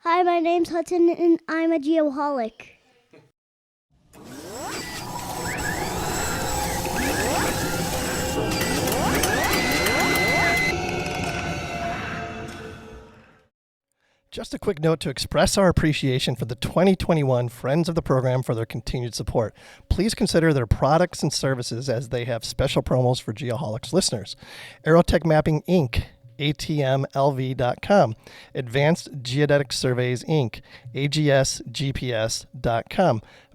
Hi, my name's Hudson, and I'm a geoholic. Just a quick note to express our appreciation for the 2021 Friends of the Program for their continued support. Please consider their products and services as they have special promos for Geoholics listeners. Aerotech Mapping Inc., atmlv.com. Advanced Geodetic Surveys Inc., agsgps.com.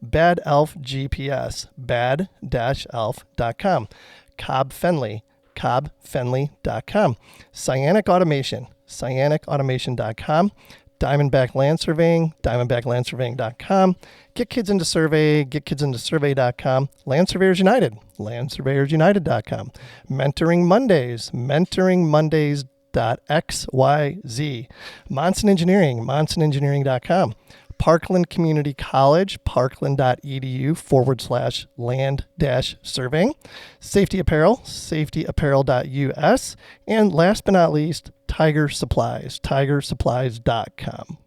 Bad Elf GPS, bad-elf.com. Cobb Fenley, cobbfenley.com. Cyanic Automation, cyanicautomation.com. Diamondback Land Surveying, diamondbacklandsurveying.com. Get Kids Into Survey, getkidsintosurvey.com. Land Surveyors United, landsurveyorsunited.com. Mentoring Mondays, mentoringmondays.xyz. Monson Engineering, monsonengineering.com. Parkland Community College, parkland.edu/land-surveying. Safety Apparel, safetyapparel.us. And last but not least, Tiger Supplies, tigersupplies.com.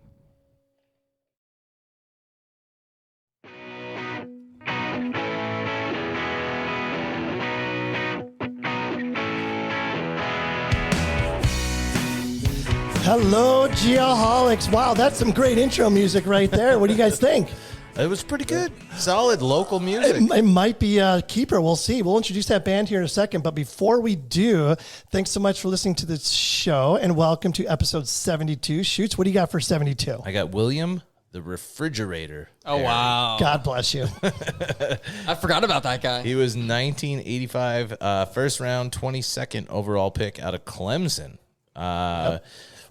Hello, Geoholics. Wow, that's some great intro music right there. What do you guys think? It was pretty good. Solid local music. It might be a keeper. We'll see. We'll introduce that band here in a second. But before we do, thanks so much for listening to this show and welcome to episode 72. Shoots, what do you got for 72? I got William the Refrigerator. Oh, wow. God bless you. I forgot about that guy. He was 1985 first round, 22nd overall pick out of Clemson.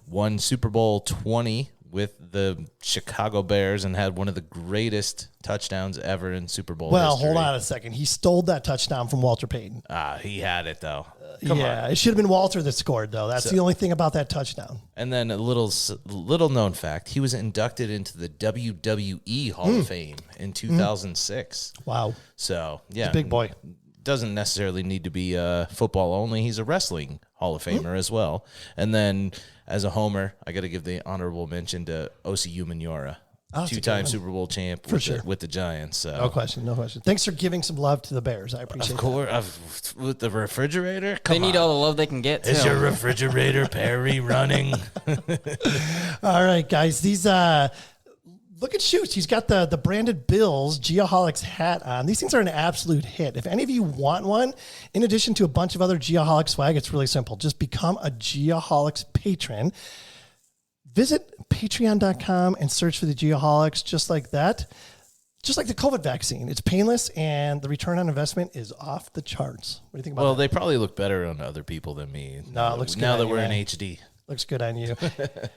Won Super Bowl 20 with the Chicago Bears and had one of the greatest touchdowns ever in Super Bowl history. Hold on a second. He stole that touchdown from Walter Payton. He had it, though. Come on. It should have been Walter that scored, though. That's the only thing about that touchdown. And then a little known fact, he was inducted into the WWE Hall of Fame in 2006. Wow. So, yeah. He's a big boy. Doesn't necessarily need to be football only. He's a wrestling Hall of Famer as well. And then as a homer, I got to give the honorable mention to Osi Umenyiora, two-time Super Bowl champ with the Giants. So. No question. Thanks for giving some love to the Bears. I appreciate it. Of course. With the refrigerator? They need all the love they can get, too. Is your refrigerator Perry running? All right, guys. These... Look at Shoots. He's got the branded Bills Geoholics hat on. These things are an absolute hit. If any of you want one, in addition to a bunch of other Geoholics swag, it's really simple. Just become a Geoholics patron. Visit patreon.com and search for the Geoholics just like that. Just like the COVID vaccine. It's painless, and the return on investment is off the charts. What do you think about that? Well, they probably look better on other people than me. No, it looks good now that on you, we're man. in HD. Looks good on you.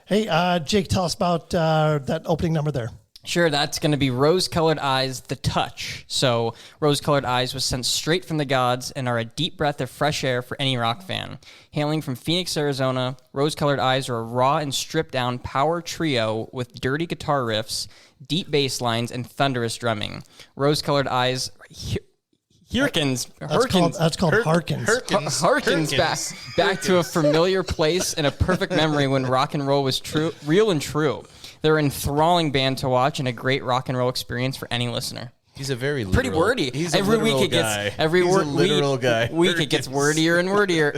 Hey, Jake, tell us about that opening number there. Sure, that's going to be Rose-Colored Eyes, The Touch. So Rose-Colored Eyes was sent straight from the gods and are a deep breath of fresh air for any rock fan. Hailing from Phoenix, Arizona, Rose-Colored Eyes are a raw and stripped-down power trio with dirty guitar riffs, deep bass lines, and thunderous drumming. Rose-Colored Eyes... Harkins back to a familiar place and a perfect memory when rock and roll was real and true. They're an enthralling band to watch and a great rock and roll experience for any listener. He's a very pretty wordy. He's every a week it guy. gets every He's word a literal guy. Week it gets wordier and wordier.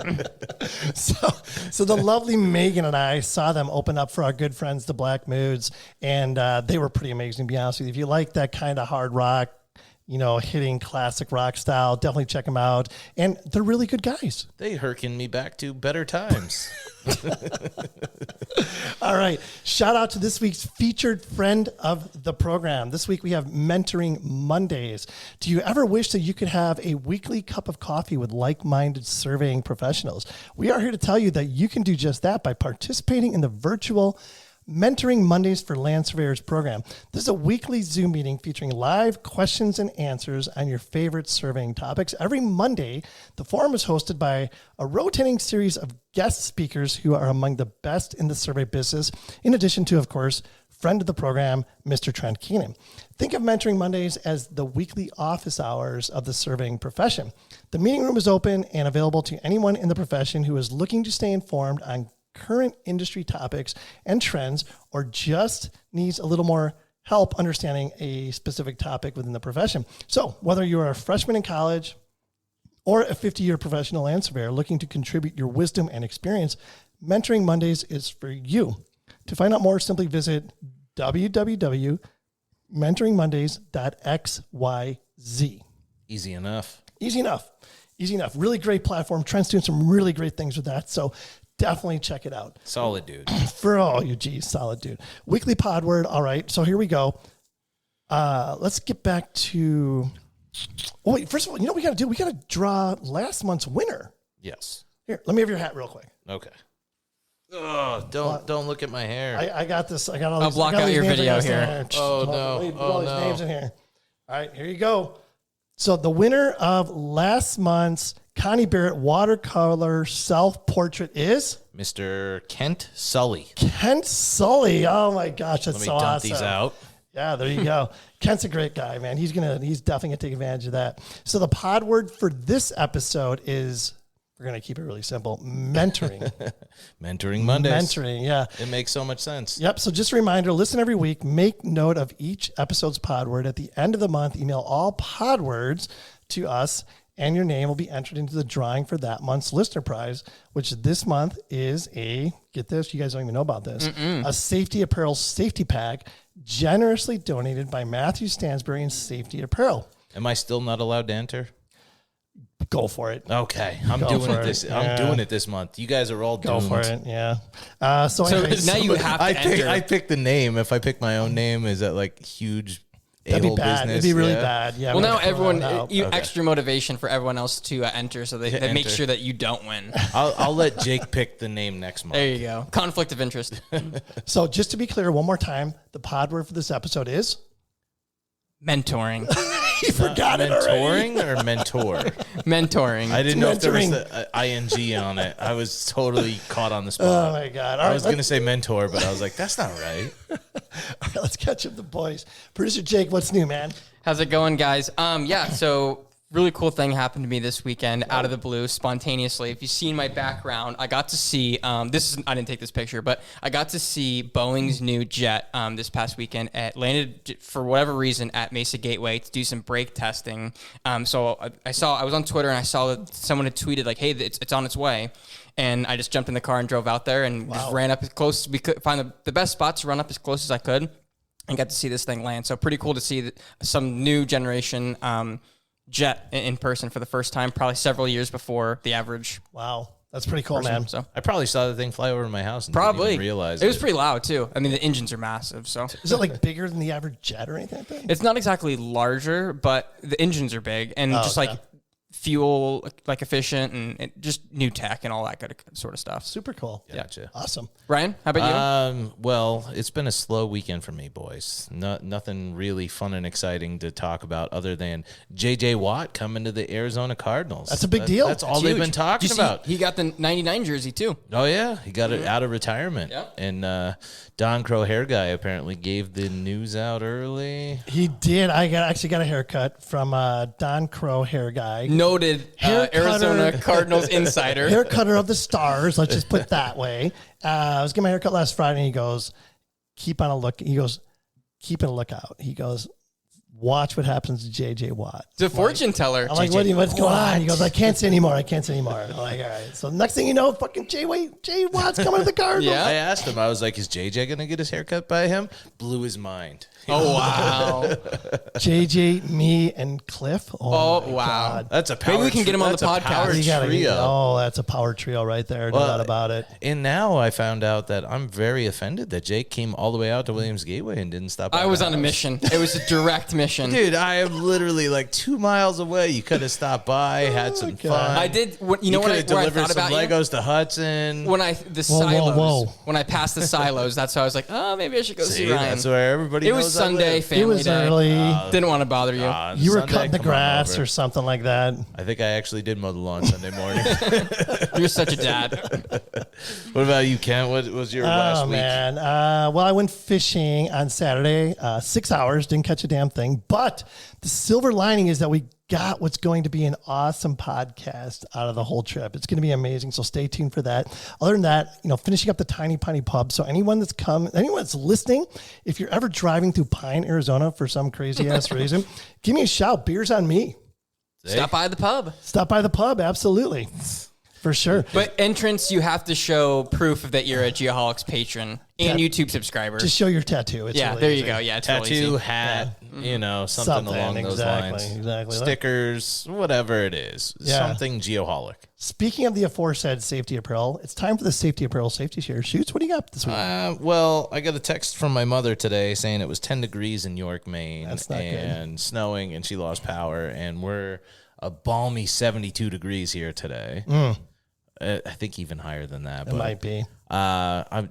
So the lovely Megan and I saw them open up for our good friends, the Black Moods, and they were pretty amazing, to be honest with you. If you like that kind of hard rock, hitting classic rock style, definitely check them out. And they're really good guys. They hearken me back to better times. All right. Shout out to this week's featured friend of the program. This week we have Mentoring Mondays. Do you ever wish that you could have a weekly cup of coffee with like-minded surveying professionals? We are here to tell you that you can do just that by participating in the virtual Mentoring Mondays for Land Surveyors program. This is a weekly Zoom meeting featuring live questions and answers on your favorite surveying topics. Every Monday, the forum is hosted by a rotating series of guest speakers who are among the best in the survey business, in addition to, of course, friend of the program, Mr. Trent Keenan. Think of Mentoring Mondays as the weekly office hours of the surveying profession. The meeting room is open and available to anyone in the profession who is looking to stay informed on current industry topics and trends, or just needs a little more help understanding a specific topic within the profession. So whether you're a freshman in college or a 50-year professional land surveyor looking to contribute your wisdom and experience, Mentoring Mondays is for you. To find out more, simply visit www.mentoringmondays.xyz. Easy enough. Easy enough. Easy enough. Really great platform. Trent's doing some really great things with that. So definitely check it out. Solid dude. For all you G's, solid dude. Weekly pod word. All right. So here we go. Let's get back to... Oh, wait. First of all, you know what we got to do? We got to draw last month's winner. Yes. Here, let me have your hat real quick. Okay. Oh, don't look at my hair. I got this. I got all these. I'll block I got out these your names. video I got here. this Oh, in there. no. Let me put Oh, all these no. names in here. All right, here you go. So the winner of last month's Connie Barrett watercolor self-portrait is Mr. Kent Sully. Kent Sully. Oh my gosh, that's Let me so dump awesome. these out. Yeah, there you go. Kent's a great guy, man. He's definitely gonna take advantage of that. So the pod word for this episode is, we're gonna keep it really simple, mentoring. Mentoring Mondays. Mentoring, yeah. It makes so much sense. Yep. So just a reminder, listen every week, make note of each episode's pod word. At the end of the month, email all pod words to us, and your name will be entered into the drawing for that month's listener prize, which this month is get this, you guys don't even know about this, a safety apparel safety pack generously donated by Matthew Stansbury and Safety Apparel. Am I still not allowed to enter? Go for it. Okay, I'm Go doing for it this. it. I'm Yeah. doing it this month. You guys are all Go doomed. for it. Yeah. So So anyways, now you have to enter. I picked the name. If I pick my own name, is that like huge that'd be a-hole bad. business? It'd be really Yeah. bad. Yeah. well, we now have to fill everyone, that out. Okay. extra motivation for everyone else to enter, so they make enter. sure that you don't win. I'll let Jake pick the name next month. There you go. Conflict of interest. So just to be clear, one more time, the pod word for this episode is Mentoring. you forgot it already. Mentoring or mentor? Mentoring. I didn't know if there was Mentoring. the ing on it. I was totally caught on the Oh spot. my God! All I right, was going to say mentor, but I was like, that's not right. all right, let's catch up the boys. Producer Jake, what's new, man? How's it going, guys? Yeah, so really cool thing happened to me this weekend out of the blue, spontaneously. If you've seen my background, I got to see, I didn't take this picture, but I got to see Boeing's new jet this past weekend. It landed, for whatever reason, at Mesa Gateway to do some brake testing. So I was on Twitter and I saw that someone had tweeted like, hey, it's on its way. And I just jumped in the car and drove out there and just ran up as close as we could, find the best spot to run up as close as I could and got to see this thing land. So pretty cool to see some new generation jet in person for the first time, probably several years before the average Wow, that's pretty cool, person. man. So I probably saw the thing fly over my house and probably didn't even realize it was pretty loud too. I mean, the engines are massive, so Is it like bigger than the average jet or anything like that? it's not exactly larger, but the engines are big and just okay. like fuel like efficient and just new tech and all that good sort of stuff. Super cool. Gotcha. Awesome. Ryan, how about you? Well, it's been a slow weekend for me, boys. Nothing really fun and exciting to talk about other than J.J. Watt coming to the Arizona Cardinals. That's a big deal. That's all It's they've huge. been talking Did you see about. He got the 99 jersey too. Oh, yeah. He got it out of retirement. Yep. And Don Crow Hair Guy apparently gave the news out early. He did. I actually got a haircut from Don Crow Hair Guy. Noted Hair Arizona cutter. Cardinals insider. Hair cutter of the stars. Let's just put it that way. I was getting my haircut last Friday, and he goes, keep on a look. He goes, keep on a lookout. He goes, watch what happens to J.J. Watt. The fortune teller. I'm like, what's going on? He goes, I can't say anymore. I'm like, all right. So next thing you know, fucking J. Watt's coming to the Cardinals. Yeah. I asked him, I was like, is JJ going to get his hair cut by him? Blew his mind. Oh, wow. JJ, me, and Cliff. Oh, my wow. God. That's a power Maybe we can get him on the that's a power podcast. You gotta trio. Oh, that's a power trio right there. No doubt about it. And now I found out that I'm very offended that Jake came all the way out to Williams Gateway and didn't stop by I was my on a house. mission. It was a direct mission. Dude, I am literally like 2 miles away. You could have stopped by, had some God. fun. I did. You know You what could I, have where I delivered thought some about you? Legos to Hudson. When the Whoa, whoa, silos. whoa. When I passed the silos, that's why I was like, oh, maybe I should go see Ryan. That's where everybody It knows was I Sunday, live. family It was day. early. Didn't want to bother you. You were Sunday, cutting the come on grass over. or something like that. I think I actually did mow the lawn Sunday morning. You're such a dad. What about you, Kent? What was your last Oh, week? man. Well, I went fishing on Saturday, 6 hours, didn't catch a damn thing. But the silver lining is that we got what's going to be an awesome podcast out of the whole trip. It's going to be amazing. So stay tuned for that. Other than that, finishing up the Tiny Piney Pub. So anyone that's listening, if you're ever driving through Pine, Arizona for some crazy ass reason, give me a shout. Beer's on me. Stop by the pub. Stop by the pub. Absolutely. For sure. But entrance, you have to show proof that you're a Geoholics patron and YouTube subscriber. Just show your tattoo. It's really there easy. you go. Yeah, it's Tattoo, really easy. hat, something along those lines. Exactly. Stickers, whatever it is. Yeah. Something Geoholic. Speaking of the aforesaid safety apparel, it's time for the safety apparel safety share. Shoots, what do you got this week? Well, I got a text from my mother today saying it was 10 degrees in York, Maine. That's not good. And snowing, and she lost power. And we're a balmy 72 degrees here today. I think even higher than that. It might be. I'm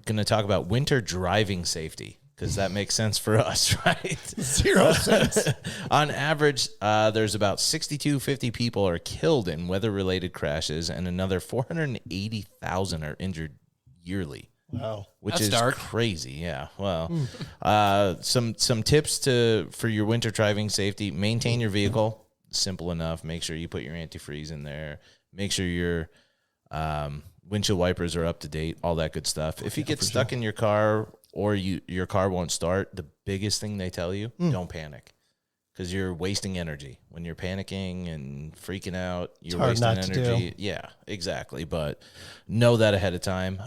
going to talk about winter driving safety because that makes sense for us, right? 0 cents. On average, there's about 6,250 people are killed in weather-related crashes, and another 480,000 are injured yearly. Wow. Which That's is dark. crazy. Yeah. Well, some tips for your winter driving safety: maintain your vehicle. Simple enough. Make sure you put your antifreeze in there. Make sure your windshield wipers are up to date. All that good stuff. If you get stuck in your car or your car won't start, the biggest thing they tell you: don't panic. Because you're wasting energy. When you're panicking and freaking out, you're wasting energy. Yeah, exactly. But know that ahead of time.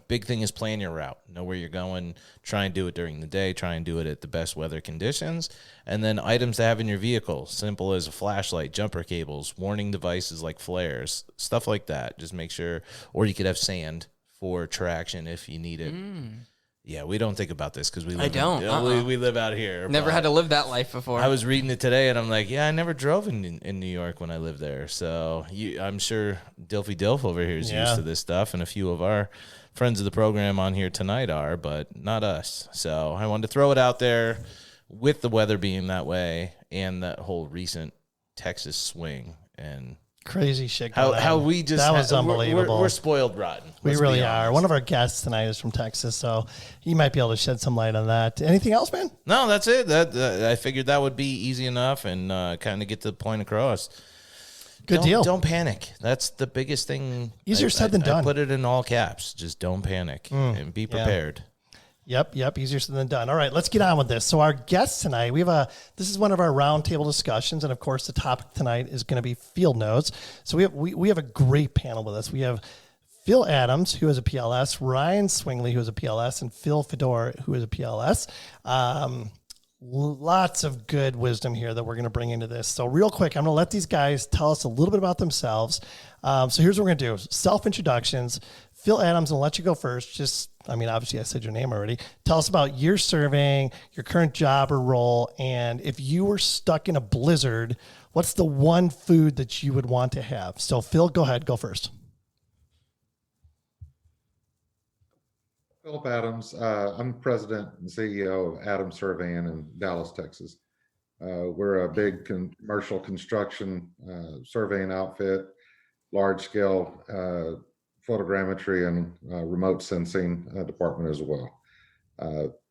Big thing is plan your route. Know where you're going. Try and do it during the day. Try and do it at the best weather conditions. And then items to have in your vehicle. Simple as a flashlight, jumper cables, warning devices like flares, stuff like that. Just make sure. Or you could have sand for traction if you need it. Yeah, we don't think about this because we live. We live out here. Never had to live that life before. I was reading it today, and I'm like, yeah, I never drove in New York when I lived there. So I'm sure Dilfy Dilf over here is used to this stuff, and a few of our friends of the program on here tonight are, but not us. So I wanted to throw it out there with the weather being that way and that whole recent Texas swing and Crazy shit. How we just that was unbelievable. We're spoiled rotten. We really are. One of our guests tonight is from Texas, so he might be able to shed some light on that. Anything else, man? No, that's it. I figured that would be easy enough and kind of get the point across. Good deal. Don't panic. That's the biggest thing. Easier said than done. I put it in all caps. Just don't panic and be prepared. Yep. Easier said than done. All right, let's get on with this. So our guests tonight, this is one of our roundtable discussions, and of course, the topic tonight is going to be field notes. So we have a great panel with us. We have Phil Adams, who is a PLS, Ryan Swingley, who is a PLS, and Phil Fedor, who is a PLS. Lots of good wisdom here that we're going to bring into this. So real quick, I'm going to let these guys tell us a little bit about themselves. So here's what we're going to do. Self-introductions. Phil Adams, I'll let you go first. Obviously I said your name already. Tell us about your surveying, your current job or role, and if you were stuck in a blizzard, what's the one food that you would want to have? So Phil, go ahead. Go first. Philip Adams. I'm president and CEO of Adams Surveying in Dallas, Texas. We're a big commercial construction surveying outfit, large-scale photogrammetry and remote sensing department as well.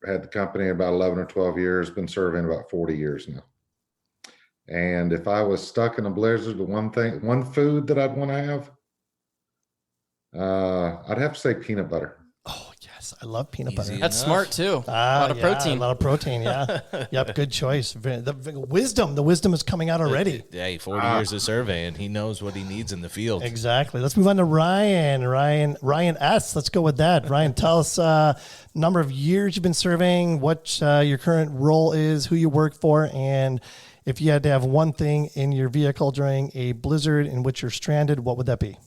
Had the company about 11 or 12 years, been surveying about 40 years now. And if I was stuck in a blizzard, the one food that I'd want to have, I'd have to say peanut butter. Oh, yes. I love peanut butter. That's smart, too. A lot of protein. A lot of protein, yeah. Yep, good choice. The wisdom is coming out already. Yeah, 40 years of surveying. He knows what he needs in the field. Exactly. Let's move on to Ryan. Ryan S. Let's go with that. Ryan, tell us number of years you've been surveying, what your current role is, who you work for, and if you had to have one thing in your vehicle during a blizzard in which you're stranded, what would that be?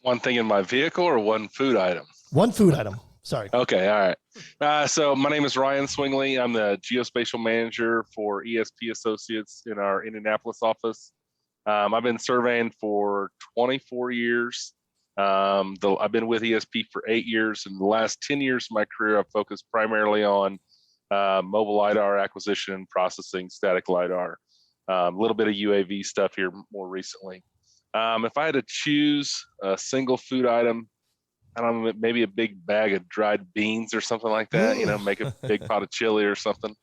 One thing in my vehicle or one food item? One food item. Sorry. Okay. All right. So my name is Ryan Swingley. I'm the Geospatial Manager for ESP Associates in our Indianapolis office. I've been surveying for 24 years. I've been with ESP for 8 years. In the last 10 years of my career, I've focused primarily on mobile LiDAR acquisition, processing, static LiDAR, a little bit of UAV stuff here more recently. If I had to choose a single food item, I don't know, maybe a big bag of dried beans or something like that, make a big pot of chili or something.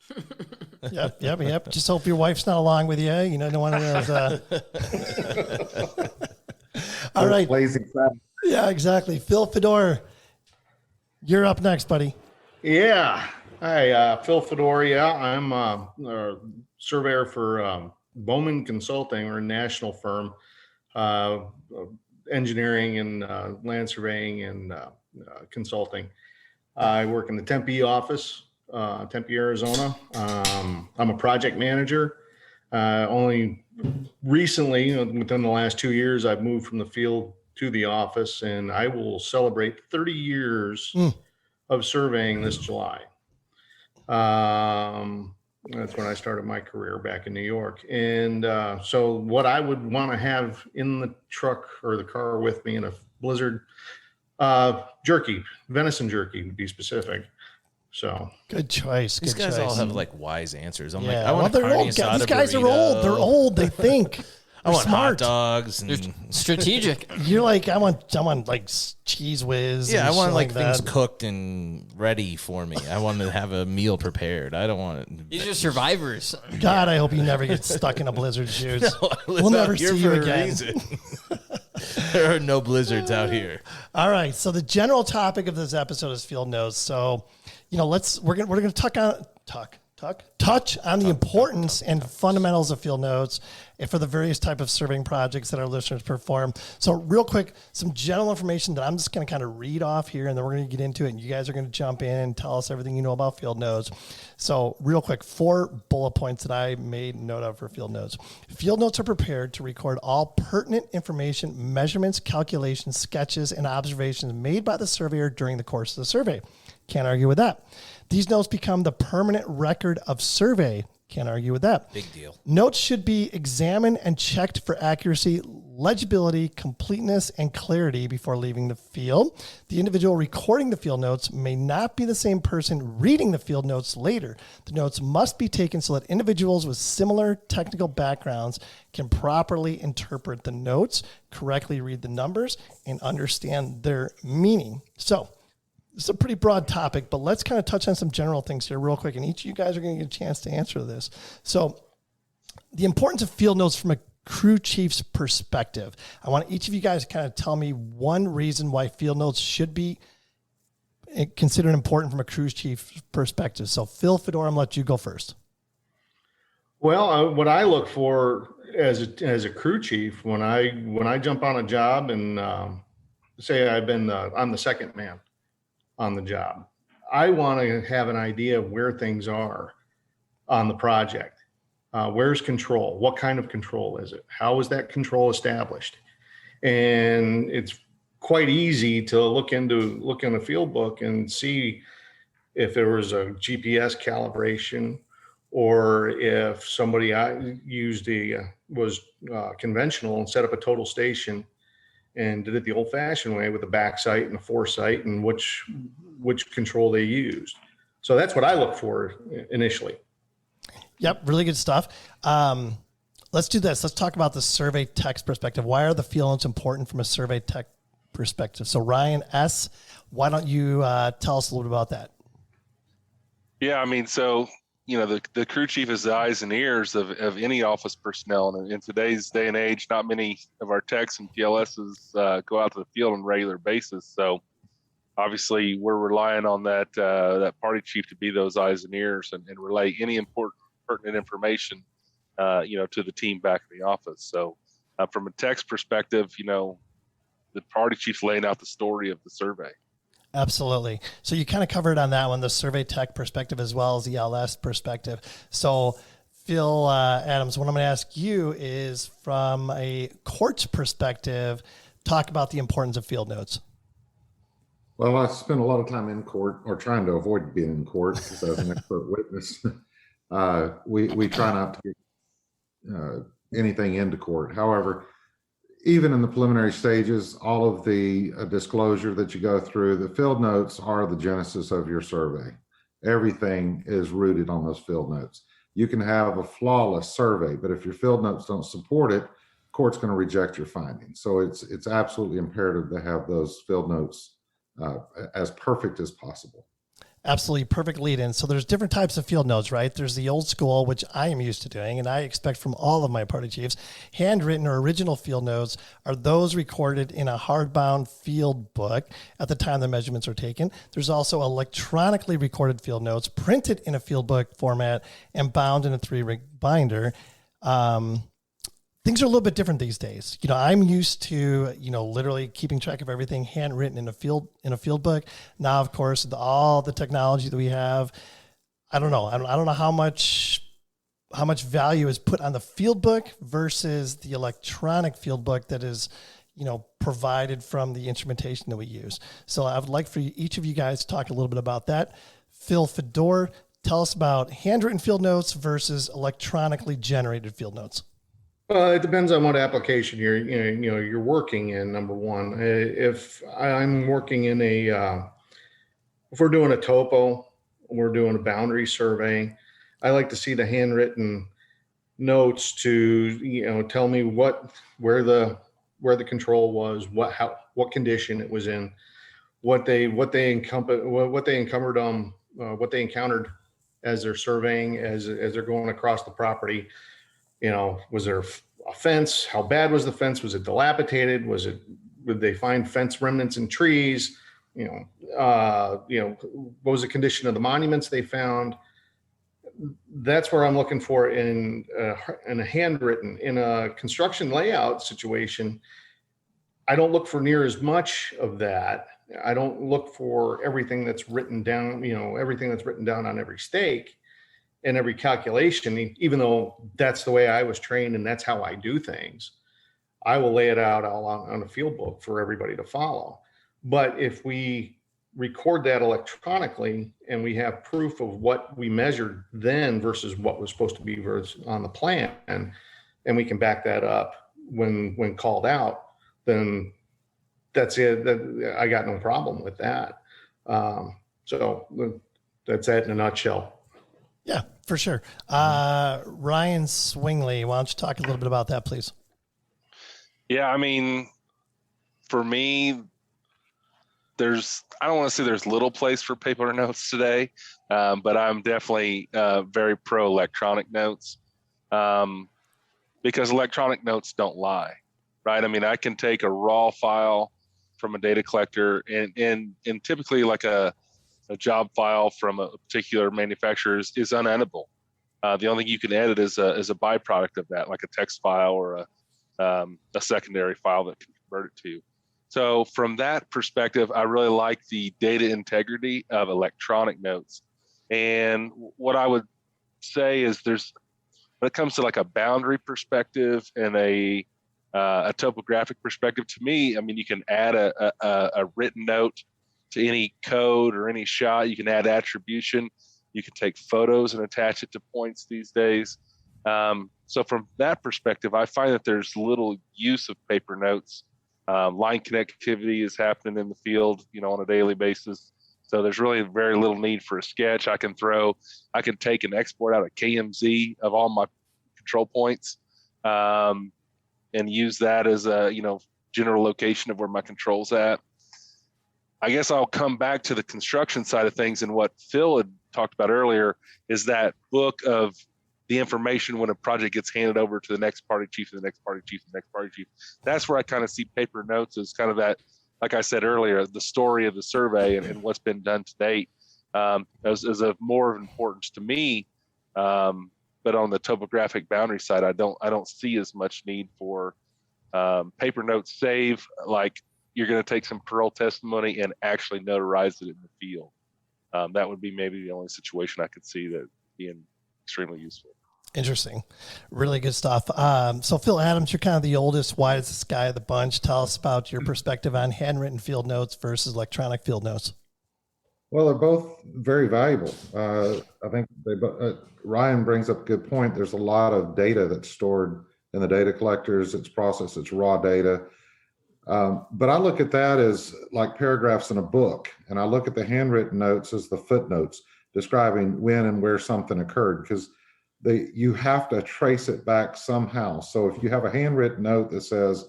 Yep. Just hope your wife's not along with you. You know, one of those. All right. Lazy fat. Yeah, exactly. Phil Fedor, you're up next, buddy. Yeah. Hi, Phil Fedor. Yeah, I'm a surveyor for Bowman Consulting. We're a national firm, engineering and land surveying and consulting. I work in the Tempe office, Tempe, Arizona. I'm a project manager. Only recently, within the last 2 years, I've moved from the field to the office, and I will celebrate 30 years of surveying this July. That's when I started my career back in New York. And so what I would want to have in the truck or the car with me in a blizzard, jerky, venison jerky to be specific. So good choice. These good guys choice. all have like wise answers. I'm like, Yeah, I want they're a carne old. asada These guys are burrito. old. They're old. They think. I want smart. hot dogs and Strategic. You're like, I want like cheese whiz. yeah, I and want shit like things that. cooked and ready for me. I want to have a meal prepared. I don't want it. These are survivors. God, I hope you never get stuck in a blizzard shoes. I live We'll out never here see you for a again. reason. There are no blizzards out here. All right. So the general topic of this episode is field notes. So, you know, we're gonna touch on the importance and fundamentals of field notes and for the various type of surveying projects that our listeners perform. So real quick, some general information that I'm just going to kind of read off here, and then we're going to get into it, and you guys are going to jump in and tell us everything you know about field notes. So real quick, 4 bullet points that I made note of for field notes. Field notes are prepared to record all pertinent information, measurements, calculations, sketches, and observations made by the surveyor during the course of the survey. Can't argue with that. These notes become the permanent record of survey. Can't argue with that. Big deal. Notes should be examined and checked for accuracy, legibility, completeness, and clarity before leaving the field. The individual recording the field notes may not be the same person reading the field notes later. The notes must be taken so that individuals with similar technical backgrounds can properly interpret the notes, correctly read the numbers, and understand their meaning. So, it's a pretty broad topic, but let's kind of touch on some general things here real quick, and each of you guys are going to get a chance to answer this. So the importance of field notes from a crew chief's perspective. I want each of you guys to kind of tell me one reason why field notes should be considered important from a crew chief's perspective. So Phil Fedor, I'm going to let you go first. well, what I look for as a crew chief when I jump on a job and say I'm the second man on the job, I want to have an idea of where things are on the project. Where's control? What kind of control is it? How is that control established? And it's quite easy to look in a field book and see if there was a GPS calibration, or if somebody was conventional and set up a total station and did it the old-fashioned way with a back sight and a foresight, and which control they used. So that's what I look for initially. Yep, really good stuff. Let's do this. Let's talk about the survey text perspective. Why are the field notes important from a survey tech perspective? So Ryan S., why don't you tell us a little bit about that? Yeah, I mean, so, you know, the crew chief is the eyes and ears of any office personnel. And in today's day and age, not many of our techs and PLSs go out to the field on a regular basis. So obviously we're relying on that party chief to be those eyes and ears and relay any pertinent information, to the team back in the office. So from a tech's perspective, you know, the party chief's laying out the story of the survey. Absolutely. So you kind of covered on that one, the survey tech perspective as well as the LS perspective. So Phil Adams, what I'm going to ask you is from a court's perspective, talk about the importance of field notes. Well, I spend a lot of time in court, or trying to avoid being in court because as an expert witness. We try not to get anything into court. However, even in the preliminary stages, all of the disclosure that you go through, the field notes are the genesis of your survey. Everything is rooted on those field notes. You can have a flawless survey, but if your field notes don't support it, court's going to reject your findings. So it's absolutely imperative to have those field notes as perfect as possible. Absolutely perfect lead in. So there's different types of field notes, right? There's the old school, which I am used to doing, and I expect from all of my party chiefs. Handwritten or original field notes are those recorded in a hardbound field book at the time the measurements are taken. There's also electronically recorded field notes printed in a field book format and bound in a 3-ring binder. Things are a little bit different these days. I'm used to, literally keeping track of everything handwritten in a field book. Now, of course, all the technology that we have, I don't know. I don't know how much value is put on the field book versus the electronic field book that is, provided from the instrumentation that we use. So I would like for each of you guys to talk a little bit about that. Phil, Fedor, tell us about handwritten field notes versus electronically generated field notes. It depends on what application you're working in. Number one, if I'm working in if we're doing a topo, we're doing a boundary survey, I like to see the handwritten notes to tell me where the control was, what condition it was in, what they encountered as they're surveying, as they're going across the property. Was there a fence? How bad was the fence? Was it dilapidated? Would they find fence remnants in trees? What was the condition of the monuments they found? That's where I'm looking for in a handwritten. In a construction layout situation, I don't look for near as much of that. I don't look for everything that's written down, everything that's written down on every stake and every calculation, even though that's the way I was trained and that's how I do things. I will lay it out all on a field book for everybody to follow. But if we record that electronically and we have proof of what we measured then versus what was supposed to be on the plan, and we can back that up when called out, then that's it. I got no problem with that. So that's that in a nutshell. Yeah, for sure. Ryan Swingley, why don't you talk a little bit about that, please? Yeah, I mean, for me, I don't want to say there's little place for paper notes today, but I'm definitely very pro electronic notes because electronic notes don't lie, right? I mean, I can take a raw file from a data collector and typically like a job file from a particular manufacturer is uneditable. The only thing you can edit is a byproduct of that, like a text file or a secondary file that can convert it to. So from that perspective, I really like the data integrity of electronic notes. And what I would say is when it comes to like a boundary perspective and a topographic perspective, to me, I mean, you can add a written note to any code or any shot. You can add attribution. You can take photos and attach it to points these days. So from that perspective, I find that there's little use of paper notes. Line connectivity is happening in the field, on a daily basis. So there's really very little need for a sketch. I can take and export out a KMZ of all my control points and use that as a, general location of where my control's at. I guess I'll come back to the construction side of things, and what Phil had talked about earlier is that book of the information when a project gets handed over to the next party chief, and the next party chief, and the next party chief. That's where I kind of see paper notes as kind of that, like I said earlier, the story of the survey and what's been done to date as of more of importance to me. But on the topographic boundary side, I don't see as much need for paper notes, save like you're going to take some parole testimony and actually notarize it in the field. That would be maybe the only situation I could see that being extremely useful. Interesting. Really good stuff. So Phil Adams, you're kind of the oldest, widest guy of the bunch. Tell us about your perspective on handwritten field notes versus electronic field notes. Well, they're both very valuable. I think Ryan brings up a good point. There's a lot of data that's stored in the data collectors. It's processed, it's raw data. But I look at that as like paragraphs in a book, and I look at the handwritten notes as the footnotes describing when and where something occurred, because you have to trace it back somehow. So if you have a handwritten note that says,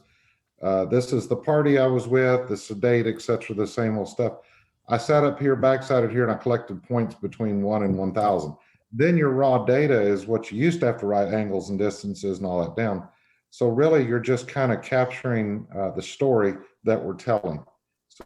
this is the party I was with, this is the date, etc., the same old stuff, I sat up here, backsided here, and I collected points between 1 and 1,000. Then your raw data is what you used to have to write angles and distances and all that down. So really, you're just kind of capturing the story that we're telling. So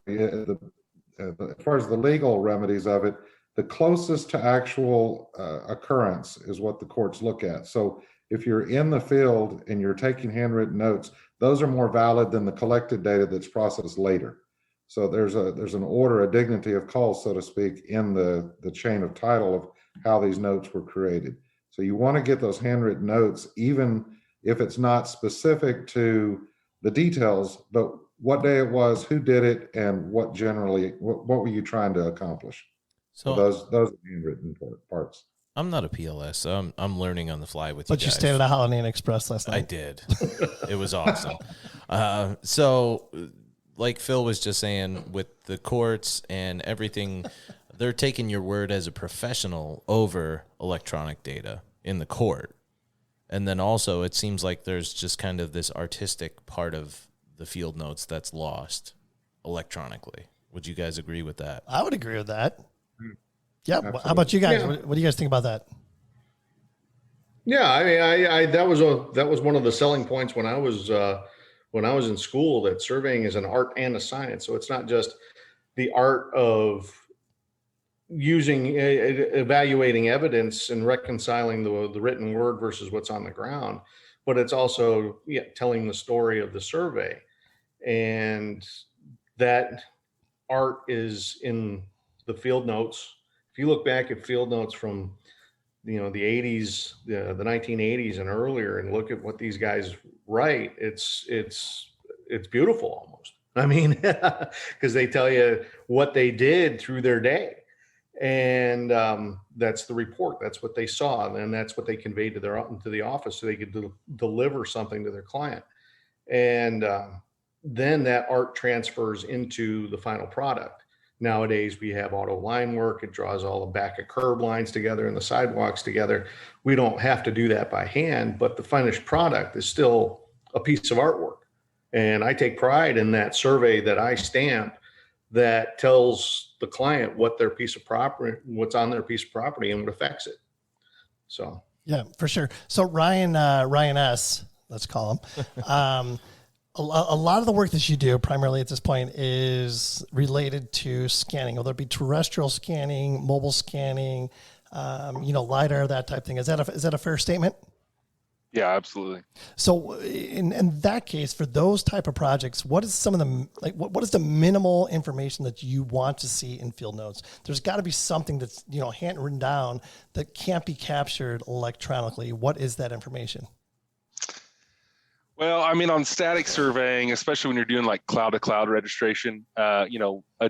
as far as the legal remedies of it, the closest to actual occurrence is what the courts look at. So if you're in the field and you're taking handwritten notes, those are more valid than the collected data that's processed later. So there's an order, a dignity of call, so to speak, in the chain of title of how these notes were created. So you want to get those handwritten notes, even if it's not specific to the details, but what day it was, who did it, and what were you trying to accomplish? So those are handwritten parts. I'm not a PLS, so I'm learning on the fly with you But guys. you stayed at a Holiday Inn Express last night. I did. It was awesome. So like Phil was just saying, with the courts and everything, they're taking your word as a professional over electronic data in the court. And then also it seems like there's just kind of this artistic part of the field notes that's lost electronically. Would you guys agree with that? I would agree with that. Yeah. Absolutely. How about you guys? Yeah. What do you guys think about that? Yeah, I mean, I that was one of the selling points when I was in school, that surveying is an art and a science. So it's not just the art of evaluating evidence and reconciling the written word versus what's on the ground, but it's also telling the story of the survey, and that art is in the field notes. If you look back at field notes from the 80s, the 1980s and earlier, and look at what these guys write, it's beautiful almost. I mean, because they tell you what they did through their day, and that's the report. That's what they saw, and that's what they conveyed to the office, so they could deliver something to their client. And then that art transfers into the final product. Nowadays, we have auto line work. It draws all the back of curb lines together and the sidewalks together. We don't have to do that by hand, but the finished product is still a piece of artwork. And I take pride in that survey that I stamp that tells the client what their piece of property, what's on their piece of property, and what affects it. So Yeah, for sure. So Ryan S., let's call him. A lot of the work that you do primarily at this point is related to scanning, whether it be terrestrial scanning, mobile scanning, LiDAR, that type of thing. Is that a fair statement? Yeah, absolutely. So in that case, for those type of projects, what is some of the, what is the minimal information that you want to see in field notes? There's got to be something that's, handwritten down that can't be captured electronically. What is that information? Well, I mean, on static surveying, especially when you're doing like cloud to cloud registration, a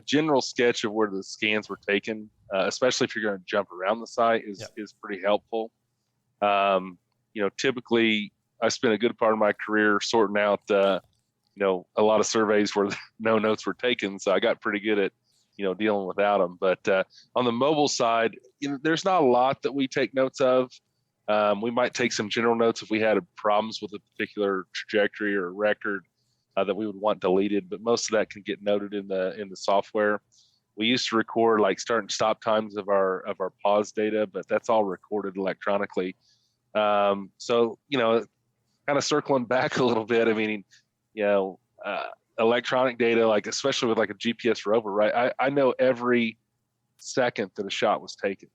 general sketch of where the scans were taken, especially if you're going to jump around the site, is pretty helpful. Typically I spent a good part of my career sorting out, a lot of surveys where no notes were taken. So I got pretty good at, dealing without them. But on the mobile side, there's not a lot that we take notes of. We might take some general notes if we had problems with a particular trajectory or record that we would want deleted, but most of that can get noted in the software. We used to record like start and stop times of our pause data, but that's all recorded electronically. So kind of circling back a little bit, I mean, electronic data, like especially with like a GPS rover, right? I know every second that a shot was taken.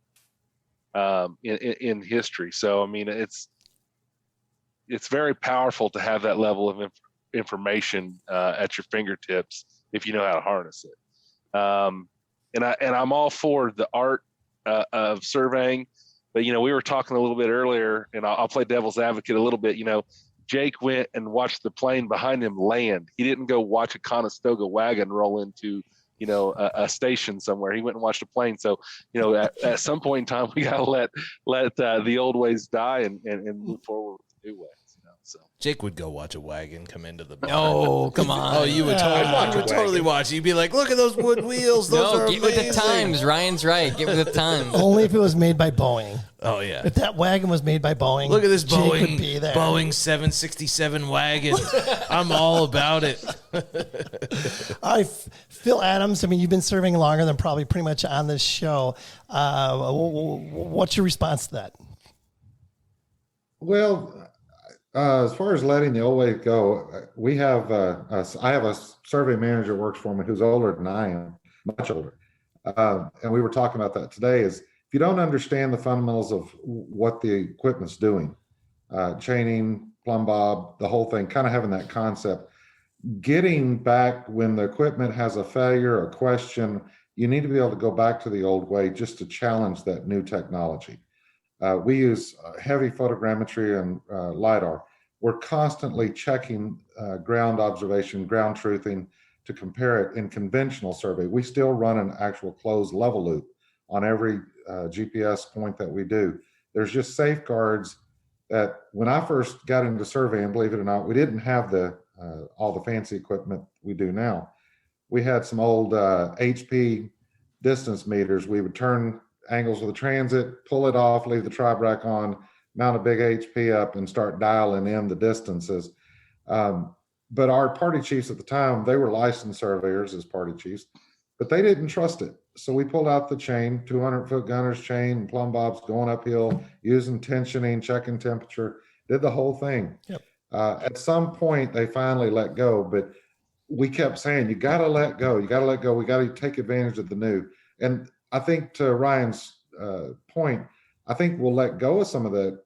In history. So, I mean, it's very powerful to have that level of information at your fingertips if you know how to harness it. And I'm all for the art of surveying, but, we were talking a little bit earlier, and I'll play devil's advocate a little bit. Jake went and watched the plane behind him land. He didn't go watch a Conestoga wagon roll into a station somewhere. He went and watched a plane. So, at some point in time, we got to let the old ways die and move forward with new ways. So Jake would go watch a wagon come into the barn. No, come on. Oh, you would totally watch. You'd be like, look at those wood wheels. Those are get with the amazing. times. Ryan's right. Get with the times. Only if it was made by Boeing. Oh, yeah. If that wagon was made by Boeing, Look at this Jake would be there. Boeing 767 wagon. I'm all about it. All right, Phil Adams, I mean, you've been serving longer than probably pretty much on this show. What's your response to that? Well, as far as letting the old way go, we have I have a survey manager works for me who's older than I am, much older. And we were talking about that today. Is if you don't understand the fundamentals of what the equipment's doing, chaining, plumb bob, the whole thing, kind of having that concept, getting back when the equipment has a failure, a question, you need to be able to go back to the old way just to challenge that new technology. We use heavy photogrammetry and LiDAR. We're constantly checking ground observation, ground truthing to compare it in conventional survey. We still run an actual closed level loop on every GPS point that we do. There's just safeguards that when I first got into surveying, believe it or not, we didn't have the all the fancy equipment we do now. We had some old HP distance meters. We would turn angles with the transit, pull it off, leave the tribe rack on, mount a big HP up and start dialing in the distances. But our party chiefs at the time, they were licensed surveyors as party chiefs, but they didn't trust it. So we pulled out the chain, 200-foot gunner's chain, and plumb bobs going uphill, using tensioning, checking temperature, did the whole thing. Yep. At some point, they finally let go, but we kept saying, you got to let go. You got to let go. We got to take advantage of the new. And I think to Ryan's point, I think we'll let go of some of the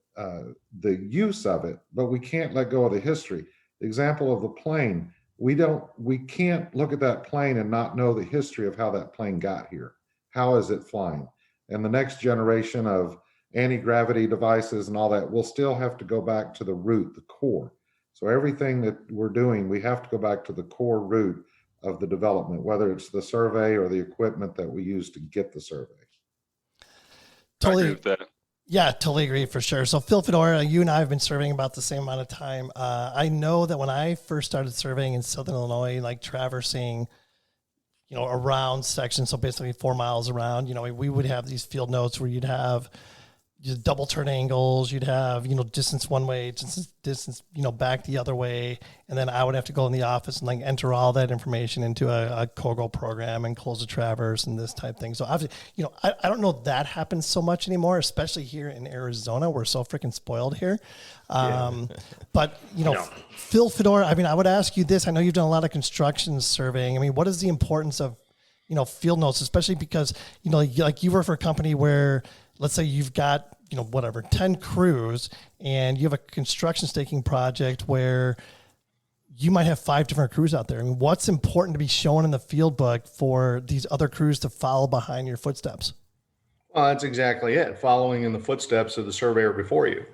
use of it, but we can't let go of the history. The example of the plane, we can't look at that plane and not know the history of how that plane got here. How is it flying? And the next generation of anti-gravity devices and all that, we'll still have to go back to the root, the core. So everything that we're doing, we have to go back to the core root of the development, whether it's the survey or the equipment that we use to get the survey. Totally. I agree with that. Yeah, totally agree for sure. So Phil Fedor, you and I have been surveying about the same amount of time. I know that when I first started surveying in Southern Illinois, like traversing, around sections, so basically 4 miles around, we would have these field notes where you'd have just double turn angles, you'd have, distance one way, distance, back the other way. And then I would have to go in the office and like enter all that information into a Kogel program and close the traverse and this type thing. So obviously, I don't know if that happens so much anymore, especially here in Arizona. We're so freaking spoiled here. But, Phil Fedor, I mean, I would ask you this. I know you've done a lot of construction surveying. I mean, what is the importance of, field notes, especially because, like you work for a company where, let's say you've got, 10 crews and you have a construction staking project where you might have 5 different crews out there. I mean, what's important to be shown in the field book for these other crews to follow behind your footsteps? Well, that's exactly it. Following in the footsteps of the surveyor before you.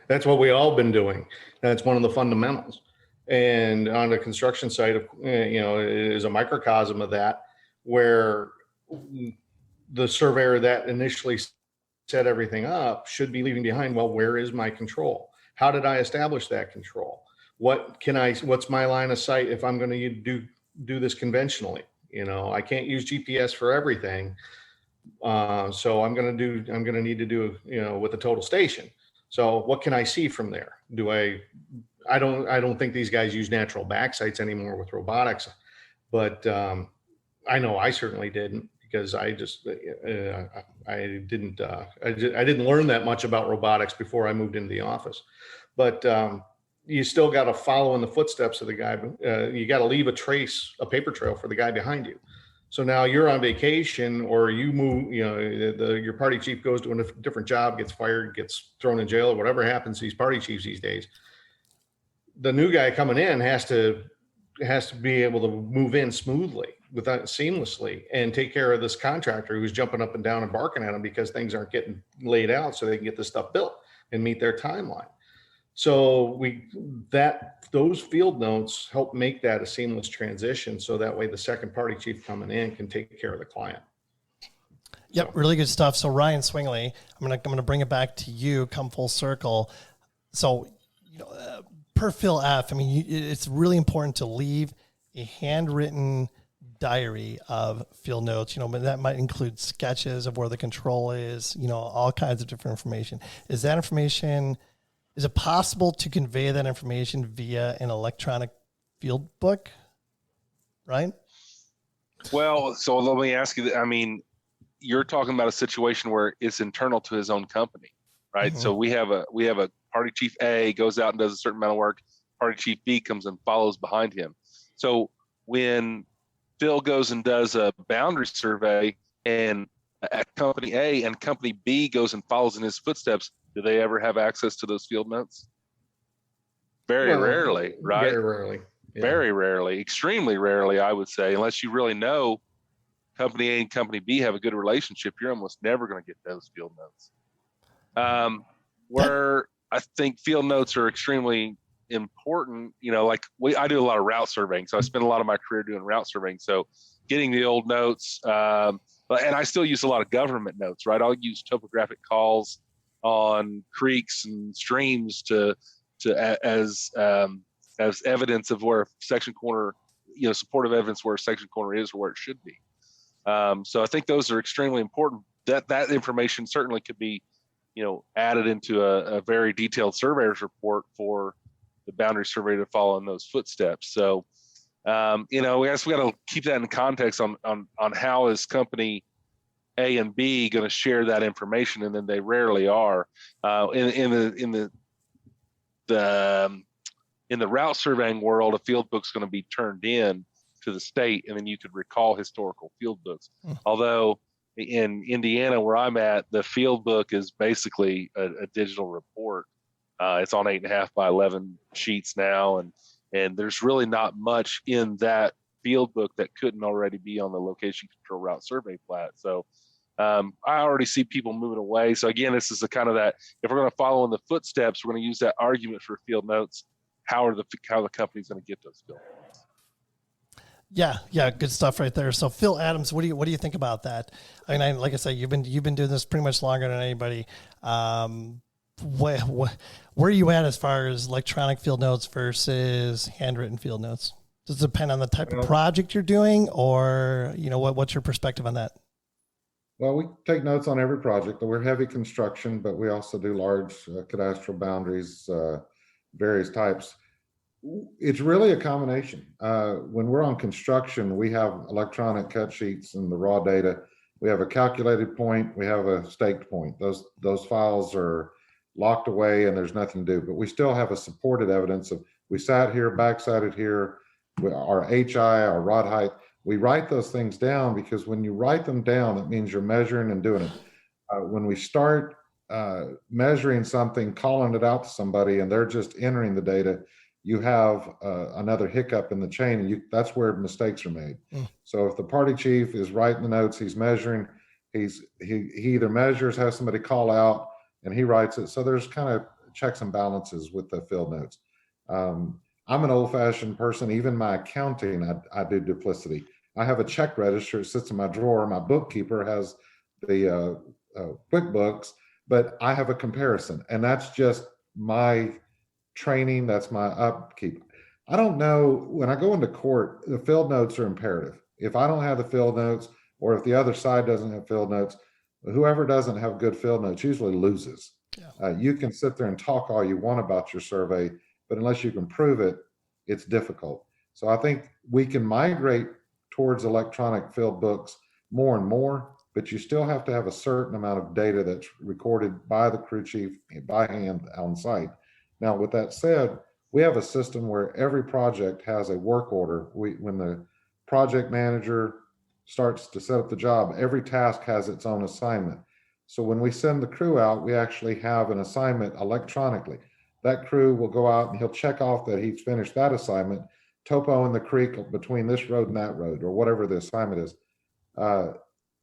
That's what we all been doing. That's one of the fundamentals. And on the construction site, is a microcosm of that, where the surveyor that initially set everything up should be leaving behind, well, where is my control? How did I establish that control? What's my line of sight if I'm going to do this conventionally? I can't use GPS for everything. So I'm going to need to do, with the total station. So what can I see from there? I don't think these guys use natural backsights anymore with robotics, but I know I certainly didn't, because I didn't learn that much about robotics before I moved into the office. But you still got to follow in the footsteps of the guy. You got to leave a paper trail for the guy behind you. So now you're on vacation, or you move, your party chief goes to a different job, gets fired, gets thrown in jail, or whatever happens to these party chiefs these days. The new guy coming in has to be able to move in smoothly, seamlessly, and take care of this contractor who's jumping up and down and barking at him because things aren't getting laid out so they can get this stuff built and meet their timeline. So those field notes help make that a seamless transition, so that way the second party chief coming in can take care of the client. Yep, really good stuff. So Ryan Swingley, I'm gonna bring it back to you, come full circle. So per Phil F, I mean, it's really important to leave a handwritten diary of field notes, but that might include sketches of where the control is, all kinds of different information. Is it possible to convey that information via an electronic field book? Right? Well, so let me ask you, I mean, you're talking about a situation where it's internal to his own company, right? Mm-hmm. So we have a party chief A goes out and does a certain amount of work. Party chief B comes and follows behind him. So when Phil goes and does a boundary survey and at company A and company B goes and follows in his footsteps, do they ever have access to those field notes? Very rarely, right? Very rarely. Yeah. Very rarely, extremely rarely, I would say, unless you really know company A and company B have a good relationship, you're almost never going to get those field notes. Where I think field notes are extremely important, I do a lot of route surveying, so I spend a lot of my career doing route surveying. So getting the old notes, and I still use a lot of government notes, right? I'll use topographic calls on creeks and streams as evidence of where a section corner, supportive evidence where a section corner is or where it should be. So I think those are extremely important. That information certainly could be, added into a very detailed surveyor's report for the boundary survey to follow in those footsteps. So, I guess we got to keep that in context on how is company A and B going to share that information, and then they rarely are. In the route surveying world, a field book's going to be turned in to the state, and then you could recall historical field books. Although in Indiana, where I'm at, the field book is basically a digital report. It's on 8.5 by 11 sheets now, and there's really not much in that field book that couldn't already be on the location control route survey plat. So I already see people moving away. So again, this is the kind of that, if we're going to follow in the footsteps, we're going to use that argument for field notes. How the company's going to get those field notes? Yeah, good stuff right there. So Phil Adams, what do you think about that? I mean, like I said, you've been doing this pretty much longer than anybody. Where are you at as far as electronic field notes versus handwritten field notes? Does it depend on the type of project you're doing, or what's your perspective on that? Well, we take notes on every project. We're heavy construction, but we also do large cadastral boundaries, various types. It's really a combination. When we're on construction, we have electronic cut sheets and the raw data. We have a calculated point. We have a staked point. Those files are locked away and there's nothing to do, but we still have a supported evidence of we sat here, backsighted here, our HI, our rod height. We write those things down because when you write them down, it means you're measuring and doing it. When we start measuring something, calling it out to somebody, and they're just entering the data, you have another hiccup in the chain, and that's where mistakes are made. So if the party chief is writing the notes, he's measuring, he either measures, has somebody call out, and he writes it. So there's kind of checks and balances with the field notes. I'm an old-fashioned person. Even my accounting, I do duplicity. I have a check register. It sits in my drawer. My bookkeeper has the QuickBooks, but I have a comparison, and that's just my training. That's my upkeep. I don't know, when I go into court, the field notes are imperative. If I don't have the field notes, or if the other side doesn't have field notes, whoever doesn't have good field notes usually loses. Yeah. You can sit there and talk all you want about your survey, but unless you can prove it, it's difficult. So I think we can migrate towards electronic field books more and more, but you still have to have a certain amount of data that's recorded by the crew chief by hand on site. Now, with that said, we have a system where every project has a work order. When the project manager starts to set up the job, every task has its own assignment. So when we send the crew out, we actually have an assignment electronically. That crew will go out and he'll check off that he's finished that assignment, topo in the creek between this road and that road, or whatever the assignment is.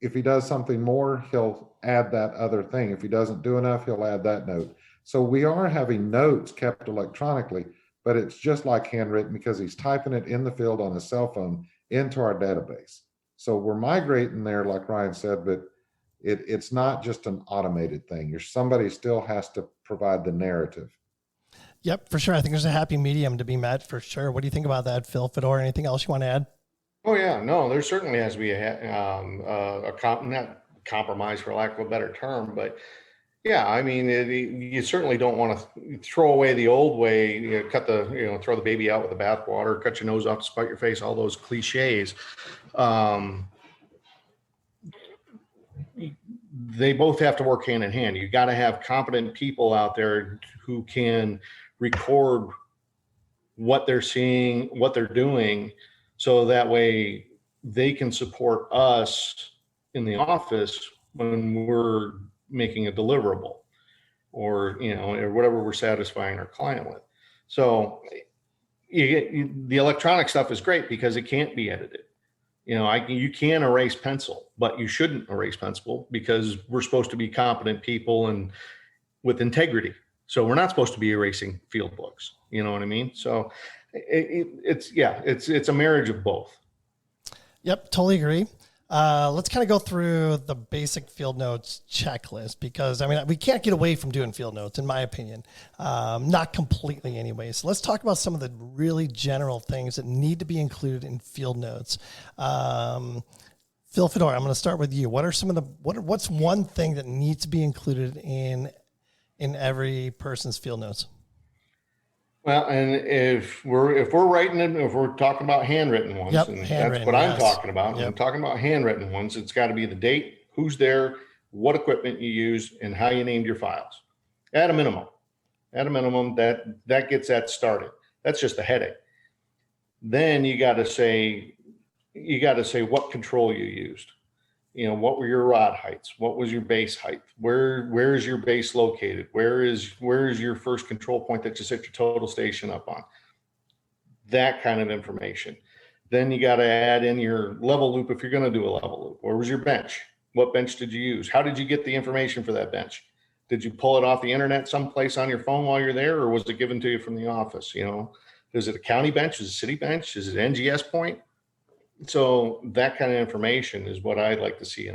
If he does something more, he'll add that other thing. If he doesn't do enough, he'll add that note. So we are having notes kept electronically, but it's just like handwritten because he's typing it in the field on his cell phone into our database. So we're migrating there, like Ryan said, but it's not just an automated thing. Somebody still has to provide the narrative. Yep, for sure. I think there's a happy medium to be met for sure. What do you think about that, Phil, Fedor? Anything else you want to add? Oh yeah, no, there certainly has to be not compromise, for lack of a better term, but yeah, I mean, you certainly don't want to throw away the old way, throw the baby out with the bathwater, cut your nose off, spite your face, all those cliches. They both have to work hand in hand. You got to have competent people out there who can record what they're seeing, what they're doing, so that way they can support us in the office when we're making a deliverable or whatever we're satisfying our client with. So the electronic stuff is great because it can't be edited. You can erase pencil, but you shouldn't erase pencil because we're supposed to be competent people and with integrity. So we're not supposed to be erasing field books. You know what I mean? So it's a marriage of both. Yep, totally agree. Let's kind of go through the basic field notes checklist because, I mean, we can't get away from doing field notes, in my opinion. Not completely anyway. So let's talk about some of the really general things that need to be included in field notes. Phil, Fedor, I'm going to start with you. What are some of what's one thing that needs to be included in every person's field notes? Well, and if we're writing it, if we're talking about handwritten ones, Yep, and handwritten, that's what I'm yes. talking about. Yep. I'm talking about handwritten ones. It's got to be the date, who's there, what equipment you used, and how you named your files. At a minimum, that gets that started. That's just a headache. Then you got to say what control you used. What were your rod heights? What was your base height? Where is your base located? Where is your first control point that you set your total station up on? That kind of information. Then you got to add in your level loop if you're going to do a level loop. Where was your bench? What bench did you use? How did you get the information for that bench? Did you pull it off the internet someplace on your phone while you're there, or was it given to you from the office? Is it a county bench? Is it a city bench? Is it NGS point? So that kind of information is what I'd like to see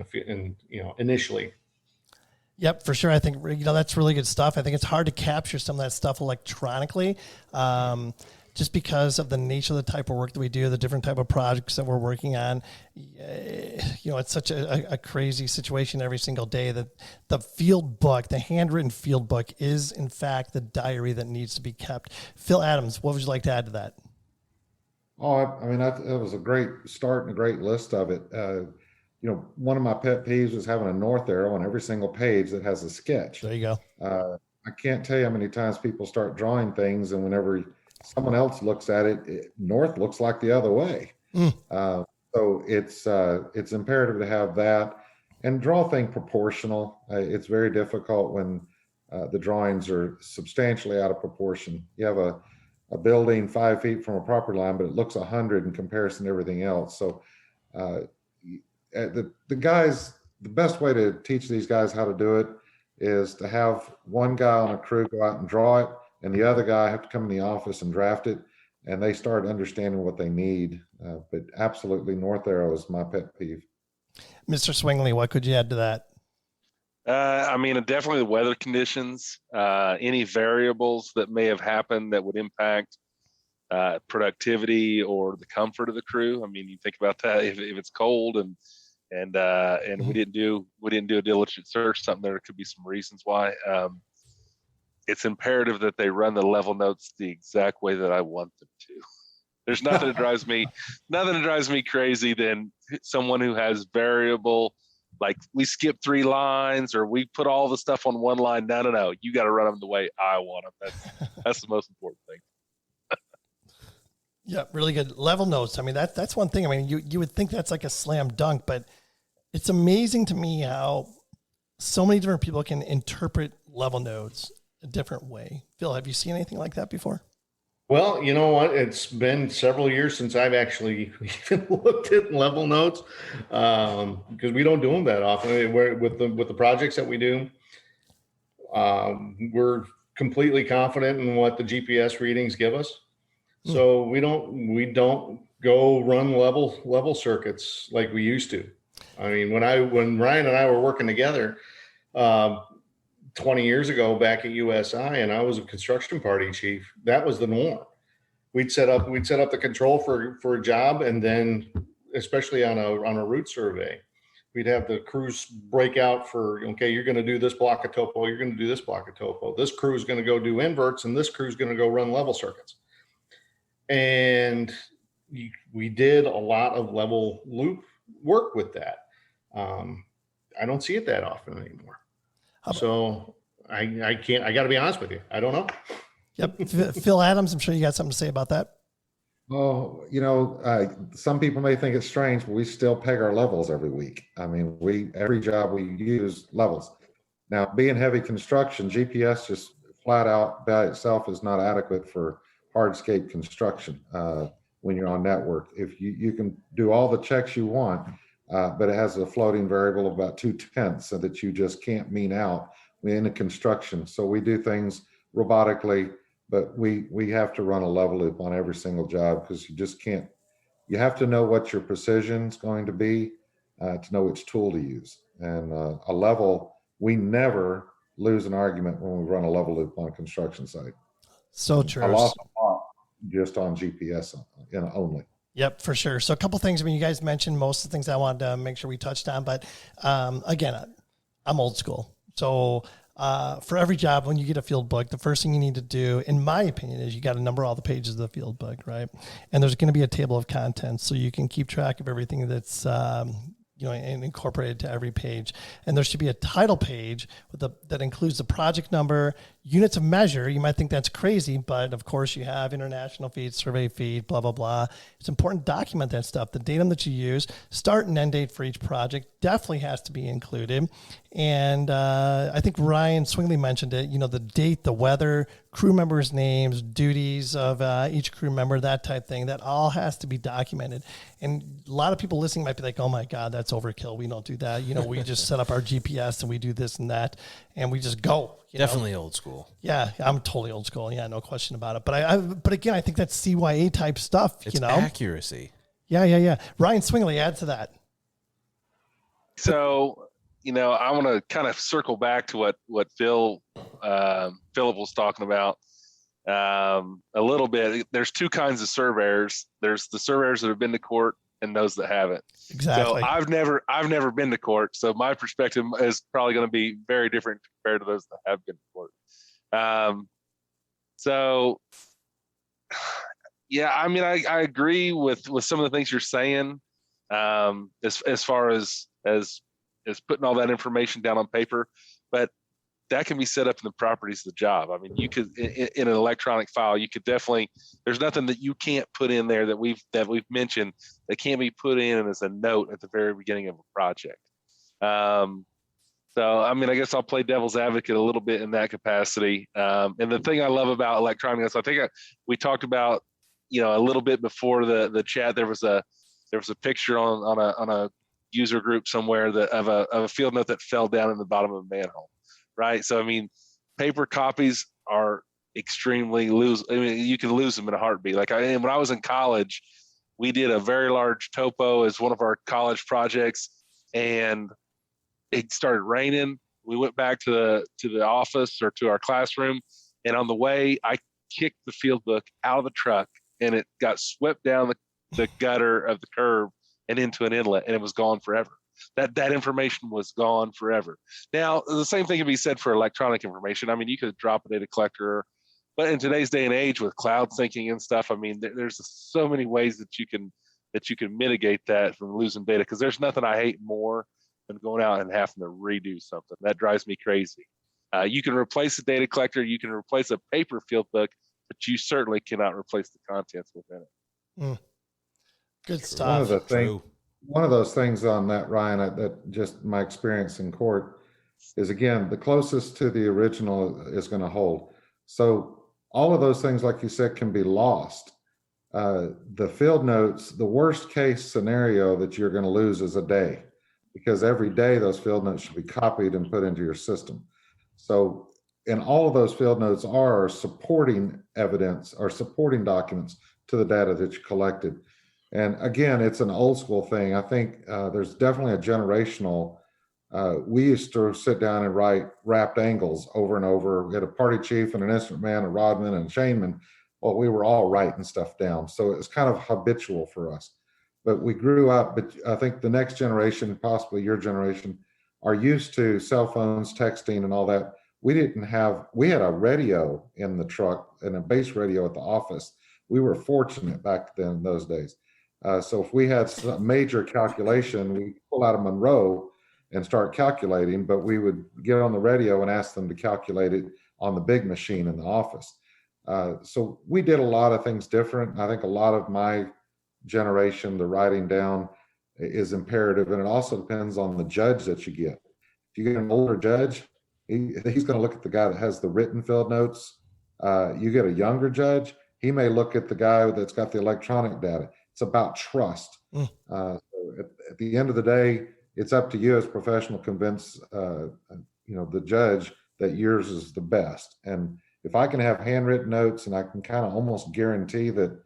initially. Yep, for sure. I think, that's really good stuff. I think it's hard to capture some of that stuff electronically, just because of the nature of the type of work that we do, the different type of projects that we're working on. It's such a crazy situation every single day that the field book, the handwritten field book, is in fact the diary that needs to be kept. Phil Adams, what would you like to add to that? Oh, I mean, it was a great start and a great list of it. One of my pet peeves is having a north arrow on every single page that has a sketch. There you go. I can't tell you how many times people start drawing things, and whenever someone else looks at it, north looks like the other way. So it's imperative to have that and draw things proportional. It's very difficult when the drawings are substantially out of proportion. You have a building 5 feet from a property line, but it looks 100 in comparison to everything else. So the best way to teach these guys how to do it is to have one guy on a crew go out and draw it, and the other guy have to come in the office and draft it, and they start understanding what they need. But absolutely, north arrow is my pet peeve. Mr. Swingley, what could you add to that? Definitely the weather conditions, any variables that may have happened that would impact productivity or the comfort of the crew. I mean, you think about that if it's cold and we didn't do a diligent search, there could be some reasons why. It's imperative that they run the level notes the exact way that I want them to. There's nothing that drives me crazy than someone who has variable. Like we skip 3 lines or we put all the stuff on one line. No. You got to run them the way I want them. That's the most important thing. Yeah, really good. Level notes. I mean, that's one thing. I mean, you would think that's like a slam dunk, but it's amazing to me how so many different people can interpret level notes a different way. Phil, have you seen anything like that before? Well, you know what? It's been several years since I've actually even looked at level notes because we don't do them that often. With the projects that we do, we're completely confident in what the GPS readings give us. So we don't go run level circuits like we used to. I mean, when Ryan and I were working together, 20 years ago back at USI, and I was a construction party chief, that was the norm. We'd set up the control for a job, and then especially on a route survey, we'd have the crews break out for, okay, you're going to do this block of topo, you're going to do this block of topo. This crew is going to go do inverts, and this crew is going to go run level circuits. And we did a lot of level loop work with that. I don't see it that often anymore. So I got to be honest with you. I don't know. Yep. Phil Adams, I'm sure you got something to say about that. Well, some people may think it's strange, but we still peg our levels every week. I mean, every job we use levels. Now, being heavy construction, GPS just flat out by itself is not adequate for hardscape construction when you're on network. If you can do all the checks you want, but it has a floating variable of about 2/10 so that you just can't mean out in the construction. So we do things robotically, but we have to run a level loop on every single job because you just can't. You have to know what your precision is going to be to know which tool to use. And a level, we never lose an argument when we run a level loop on a construction site. So true. I lost a lot just on GPS only. Yep, for sure. So a couple things. I mean, you guys mentioned most of the things I wanted to make sure we touched on, but again, I'm old school. So for every job, when you get a field book, the first thing you need to do, in my opinion, is you got to number all the pages of the field book, right? And there's going to be a table of contents so you can keep track of everything that's and incorporated to every page. And there should be a title page that includes the project number, units of measure. You might think that's crazy, but of course you have international feet, survey feet, blah, blah, blah. It's important to document that stuff. The datum that you use, start and end date for each project definitely has to be included. And I think Ryan Swingley mentioned it, the date, the weather, crew members' names, duties of each crew member, that type thing, that all has to be documented. And a lot of people listening might be like, oh my God, that's overkill. We don't do that. We just set up our GPS and we do this and that, and we just go. Definitely old school. Yeah, I'm totally old school. Yeah, no question about it. But again, I think that's CYA type stuff. It's accuracy. Yeah. Ryan Swingley, add to that. So, I want to kind of circle back to what Philip was talking about a little bit. There's two kinds of surveyors. There's the surveyors that have been to court and those that haven't. Exactly. So I've never been to court, so my perspective is probably going to be very different compared to those that have been to court. So yeah, I mean, I agree with some of the things you're saying as far as putting all that information down on paper, but that can be set up in the properties of the job. I mean, you could in an electronic file, you could definitely. There's nothing that you can't put in there that we've mentioned that can't be put in as a note at the very beginning of a project. So, I mean, I guess I'll play devil's advocate a little bit in that capacity. And the thing I love about electronics, I think we talked about, a little bit before the chat. There was a picture on a user group somewhere of a field note that fell down in the bottom of a manhole. Right. So, I mean, paper copies are extremely you can lose them in a heartbeat. Like when I was in college, we did a very large topo as one of our college projects, and it started raining. We went back to the office or to our classroom, and on the way, I kicked the field book out of the truck, and it got swept down the gutter of the curb and into an inlet, and it was gone forever. That information was gone forever. Now, the same thing can be said for electronic information. I mean, you could drop a data collector, but in today's day and age with cloud syncing and stuff, I mean, there's so many ways that you can mitigate that from losing data, because there's nothing I hate more than going out and having to redo something. That drives me crazy. You can replace a data collector, you can replace a paper field book, but you certainly cannot replace the contents within it. Good stuff. One of those things on that, Ryan, that just my experience in court is, again, the closest to the original is going to hold. So all of those things, like you said, can be lost. The field notes, the worst case scenario that you're going to lose is a day, because every day those field notes should be copied and put into your system. So, and all of those field notes are supporting evidence or supporting documents to the data that you collected. And again, it's an old school thing. I think there's definitely a generational We used to sit down and write wrapped angles over and over. We had a party chief and an instrument man, a rodman and a chainman. Well, we were all writing stuff down. So it was kind of habitual for us. But we grew up, but I think the next generation, possibly your generation, are used to cell phones, texting, and all that. We had a radio in the truck and a base radio at the office. We were fortunate back then in those days. So if we had some major calculation, we pull out a Monroe and start calculating, but we would get on the radio and ask them to calculate it on the big machine in the office. So we did a lot of things different. I think a lot of my generation, the writing down is imperative, and it also depends on the judge that you get. If you get an older judge, he's going to look at the guy that has the written field notes. You get a younger judge, he may look at the guy that's got the electronic data. It's about trust. So at the end of the day, it's up to you as a professional to convince the judge that yours is the best. And if I can have handwritten notes and I can kind of almost guarantee that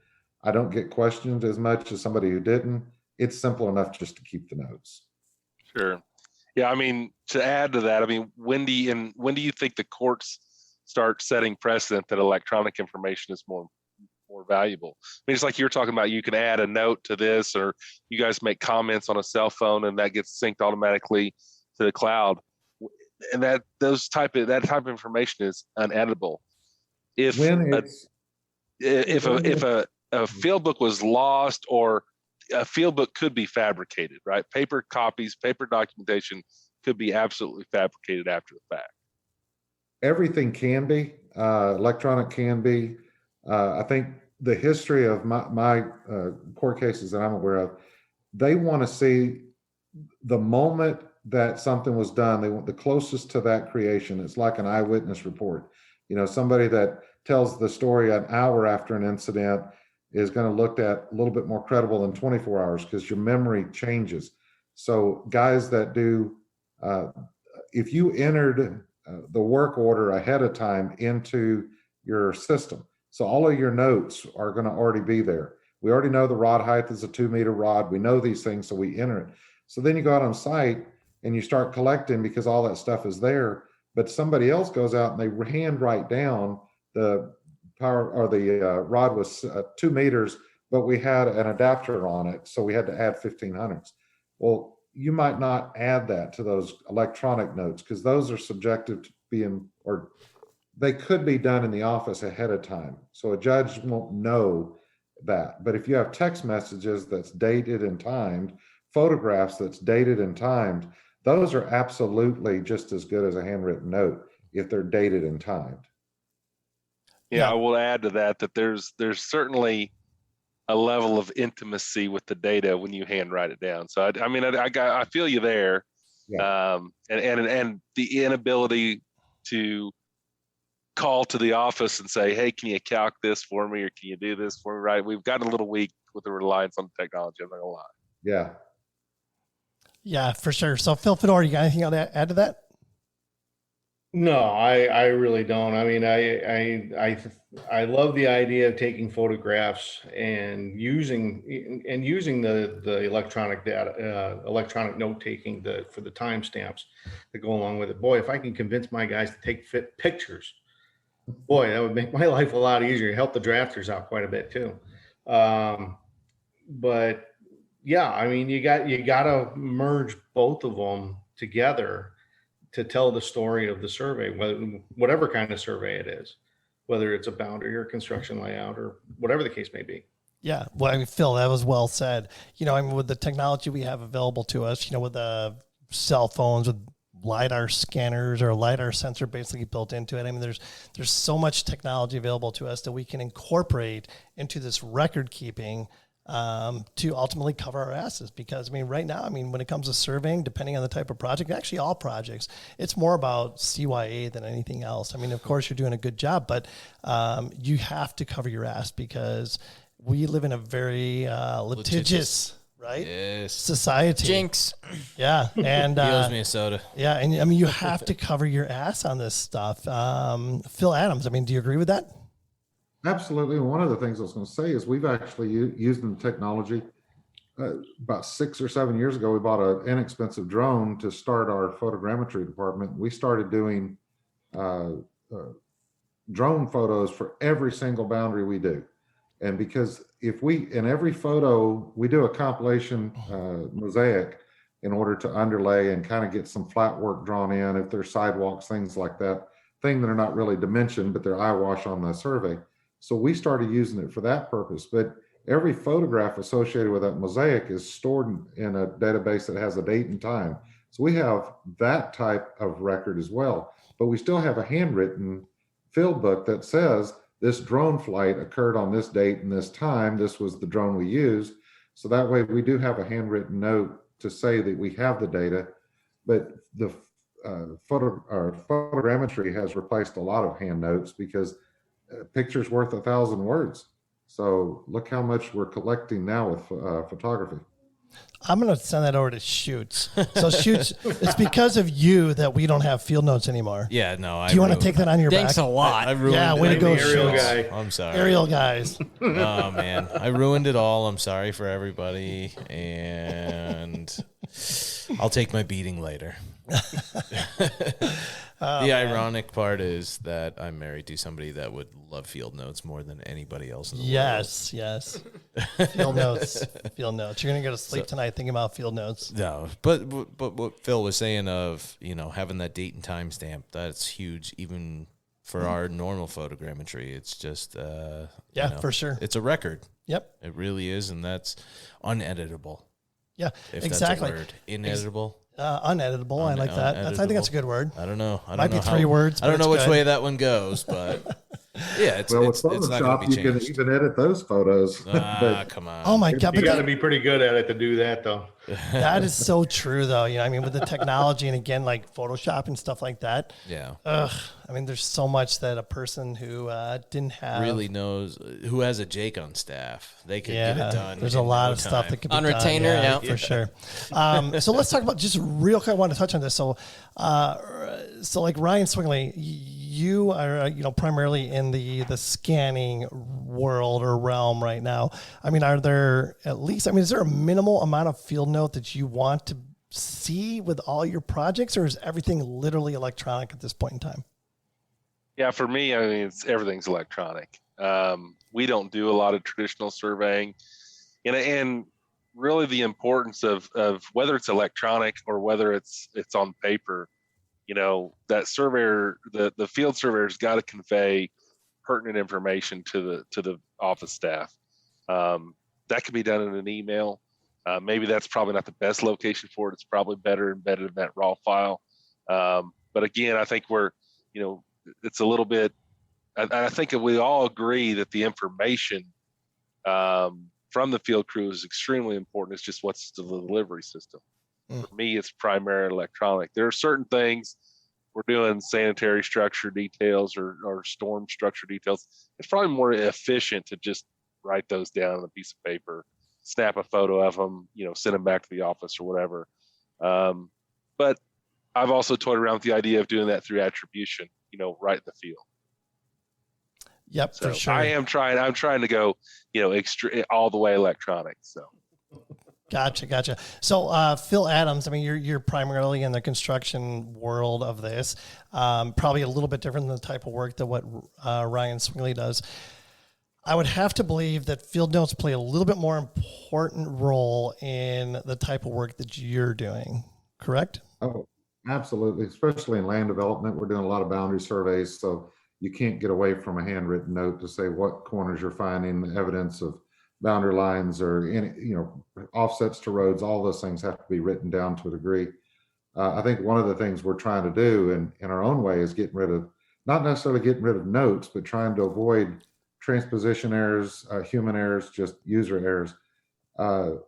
I don't get questioned as much as somebody who didn't, it's simple enough just to keep the notes. Sure. Yeah. I mean, to add to that, I mean, when do you think the courts start setting precedent that electronic information is more valuable? I mean, it's like you're talking about, you can add a note to this, or you guys make comments on a cell phone and that gets synced automatically to the cloud. And that type of information is uneditable. If a field book was lost, or a field book could be fabricated, right? Paper copies, paper documentation could be absolutely fabricated after the fact. Everything can be, electronic can be. I think the history of my court cases that I'm aware of, they want to see the moment that something was done. They want the closest to that creation. It's like an eyewitness report. Somebody that tells the story an hour after an incident is going to look at a little bit more credible than 24 hours, because your memory changes. So guys that do, if you entered the work order ahead of time into your system, so all of your notes are going to already be there. We already know the rod height is a 2-meter rod. We know these things, so we enter it. So then you go out on site and you start collecting, because all that stuff is there. But somebody else goes out and they hand write down the power, or the rod was 2 meters, but we had an adapter on it, so we had to add 1500s. Well, you might not add that to those electronic notes, because those are subjective to being, or they could be done in the office ahead of time. So a judge won't know that. But if you have text messages that's dated and timed, photographs that's dated and timed, those are absolutely just as good as a handwritten note if they're dated and timed. Yeah, I will add to that there's certainly a level of intimacy with the data when you hand write it down. So I feel you there. Yeah. And the inability to call to the office and say, hey, can you calc this for me, or can you do this for me? Right. We've gotten a little weak with the reliance on technology. I'm not gonna lie. Yeah. Yeah, for sure. So Phil, Fedor, you got anything else to add to that? No, I really don't. I mean, I love the idea of taking photographs and using the electronic data, electronic note taking for the timestamps that go along with it. Boy, if I can convince my guys to take pictures, boy, that would make my life a lot easier. Help the drafters out quite a bit too. But yeah, I mean, you got to merge both of them together to tell the story of the survey, whatever kind of survey it is, whether it's a boundary or construction layout or whatever the case may be. Yeah. Well, I mean, Phil, that was well said. With the technology we have available to us, with the cell phones, with LiDAR scanners or LiDAR sensor basically built into it. I mean, there's so much technology available to us that we can incorporate into this record keeping to ultimately cover our asses. Because right now, when it comes to surveying, depending on the type of project, actually all projects, it's more about CYA than anything else. Of course you're doing a good job, but you have to cover your ass, because we live in a very litigious, right? Yes. Society. Jinx. Yeah. And He owes me a soda. yeah. And you have to cover your ass on this stuff. Phil Adams, do you agree with that? Absolutely. One of the things I was going to say is we've actually used the technology about 6 or 7 years ago, we bought an inexpensive drone to start our photogrammetry department. We started doing drone photos for every single boundary we do. And because if we, in every photo, we do a compilation mosaic in order to underlay and kind of get some flat work drawn in, if there's sidewalks, things like that, things that are not really dimensioned, but they're eyewash on the survey. So we started using it for that purpose. But every photograph associated with that mosaic is stored in a database that has a date and time. So we have that type of record as well, but we still have a handwritten field book that says this drone flight occurred on this date and this time. This was the drone we used. So that way we do have a handwritten note to say that we have the data, but the photogrammetry has replaced a lot of hand notes because a picture's worth 1,000 words. So look how much we're collecting now with photography. I'm going to send that over to Shoots. So Shoots, it's because of you that we don't have field notes anymore. Yeah, no. Do you want to take that on your Thanks back? a lot. I ruined Yeah, it. way to go, Aerial Shoots. guy. I'm sorry. Aerial guys. Oh man, I ruined it all. I'm sorry for everybody, and I'll take my beating later. The ironic part is that I'm married to somebody that would love field notes more than anybody else in the world. Yes. Field notes. Field notes. You're going to go to sleep tonight thinking about field notes. No, but what Phil was saying of, having that date and time stamp, that's huge even for our normal photogrammetry. It's just For sure. It's a record. Yep. It really is, and that's uneditable. Yeah, If exactly. that's a word. Ineditable. Uneditable. I like that. I think that's a good word. I don't know. Might be 3 words. I don't but know it's which good. way that one goes, but yeah, it's Well, it's with not going to Photoshop, be you can changed. even edit those photos. But Come on. Oh my God. You But got to be pretty good at it to do that, though. that is so true, though. With the technology and again, like Photoshop and stuff like that. Yeah. There's so much that a person who didn't have Really knows who has a Jake on staff. They could get it done. There's a in lot no of stuff time. that could be On done, retainer, yeah. for sure. So let's talk about just real quick. I want to touch on this. So, like Ryan Swingley, you are primarily in the scanning world or realm right now. Are there at least? Is there a minimal amount of field note that you want to see with all your projects, or is everything literally electronic at this point in time? Yeah, for me, everything's electronic. We don't do a lot of traditional surveying, and really the importance of whether it's electronic or whether it's on paper. That surveyor, the field surveyor's got to convey pertinent information to the office staff. That could be done in an email. Maybe that's probably not the best location for it. It's probably better embedded in that raw file. But again, I think it's a little bit, I think we all agree that the information from the field crew is extremely important. It's just what's the delivery system. For me, it's primarily electronic. There are certain things we're doing, sanitary structure details or storm structure details. It's probably more efficient to just write those down on a piece of paper, snap a photo of them, send them back to the office or whatever. But I've also toyed around with the idea of doing that through attribution, right in the field. Yep, So for sure. I'm trying to go, all the way electronic. So. Gotcha. So, Phil Adams, you're primarily in the construction world of this, probably a little bit different than the type of work that what Ryan Swingley does. I would have to believe that field notes play a little bit more important role in the type of work that you're doing, correct? Oh, absolutely. Especially in land development, we're doing a lot of boundary surveys, so you can't get away from a handwritten note to say what corners you're finding, the evidence of boundary lines or any, offsets to roads. All those things have to be written down to a degree. I think one of the things we're trying to do in our own way is not necessarily getting rid of notes, but trying to avoid transposition errors, human errors, just user errors.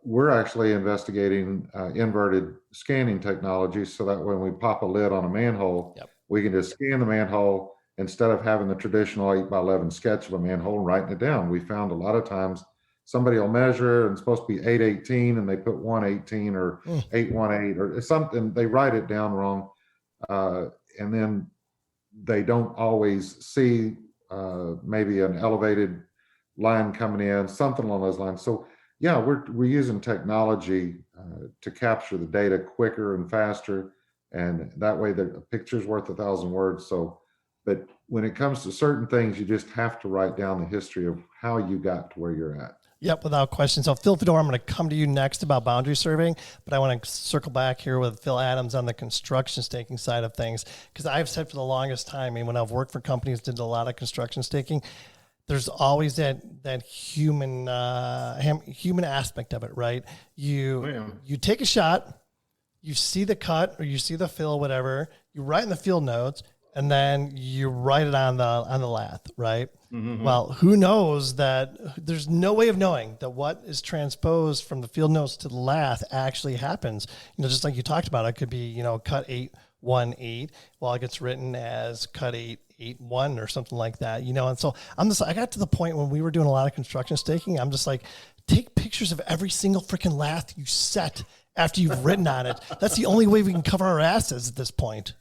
We're actually investigating inverted scanning technology so that when we pop a lid on a manhole, we can just scan the manhole instead of having the traditional 8x11 sketch of a manhole and writing it down. We found a lot of times somebody will measure and it's supposed to be 818 and they put 118 or 818 or something. They write it down wrong. And then they don't always see maybe an elevated line coming in, something along those lines. So Yeah, we're using technology to capture the data quicker and faster, and that way the picture's worth 1,000 words. So, but when it comes to certain things, you just have to write down the history of how you got to where you're at. Yep, without question. So, Phil Fedor, I'm going to come to you next about boundary surveying, but I want to circle back here with Phil Adams on the construction staking side of things, because I've said for the longest time, I mean, when I've worked for companies that did a lot of construction staking, there's always that human human aspect of it, right? You take a shot, you see the cut or you see the fill, whatever, you write in the field notes, and then you write it on the lath, right? Mm-hmm. Well, who knows that there's no way of knowing that what is transposed from the field notes to the lath actually happens. Just like you talked about, it could be, cut 818 while it gets written as cut 881 or something like that, And so I got to the point when we were doing a lot of construction staking, I'm just like, take pictures of every single freaking lath you set after you've written on it. That's the only way we can cover our asses at this point.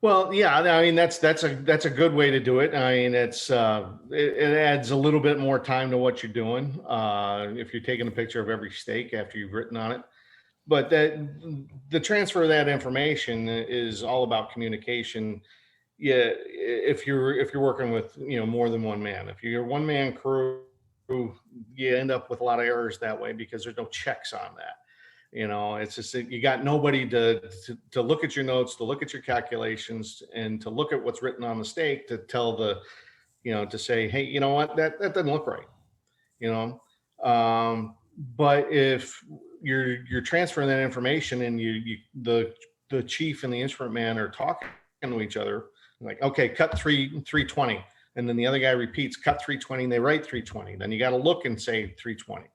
Well, yeah, I mean, that's a good way to do it. I mean, it adds a little bit more time to what you're doing. If you're taking a picture of every stake after you've written on it, but the transfer of that information is all about communication. Yeah. If you're working with, more than one man, if you're a one man crew, you end up with a lot of errors that way because there's no checks on that. It's just that you got nobody to look at your notes, to look at your calculations, and to look at what's written on the stake to tell to say, hey, you know what, that doesn't look right. But if you're transferring that information and the chief and the instrument man are talking to each other, like, okay, cut 320, and then the other guy repeats cut 320, and they write 320. Then you got to look and say 320.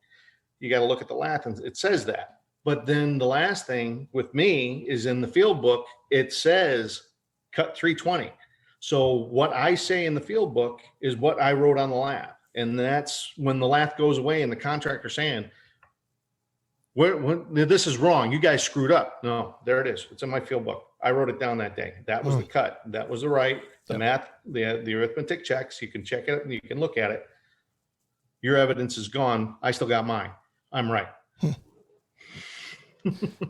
You got to look at the lath, and it says that. But then the last thing with me is in the field book, it says cut 320. So what I say in the field book is what I wrote on the lath. And that's when the lath goes away and the contractor saying, this is wrong. You guys screwed up. No, there it is. It's in my field book. I wrote it down that day. That was the cut. That was the right. The math, the arithmetic checks. You can check it and you can look at it. Your evidence is gone. I still got mine. I'm right.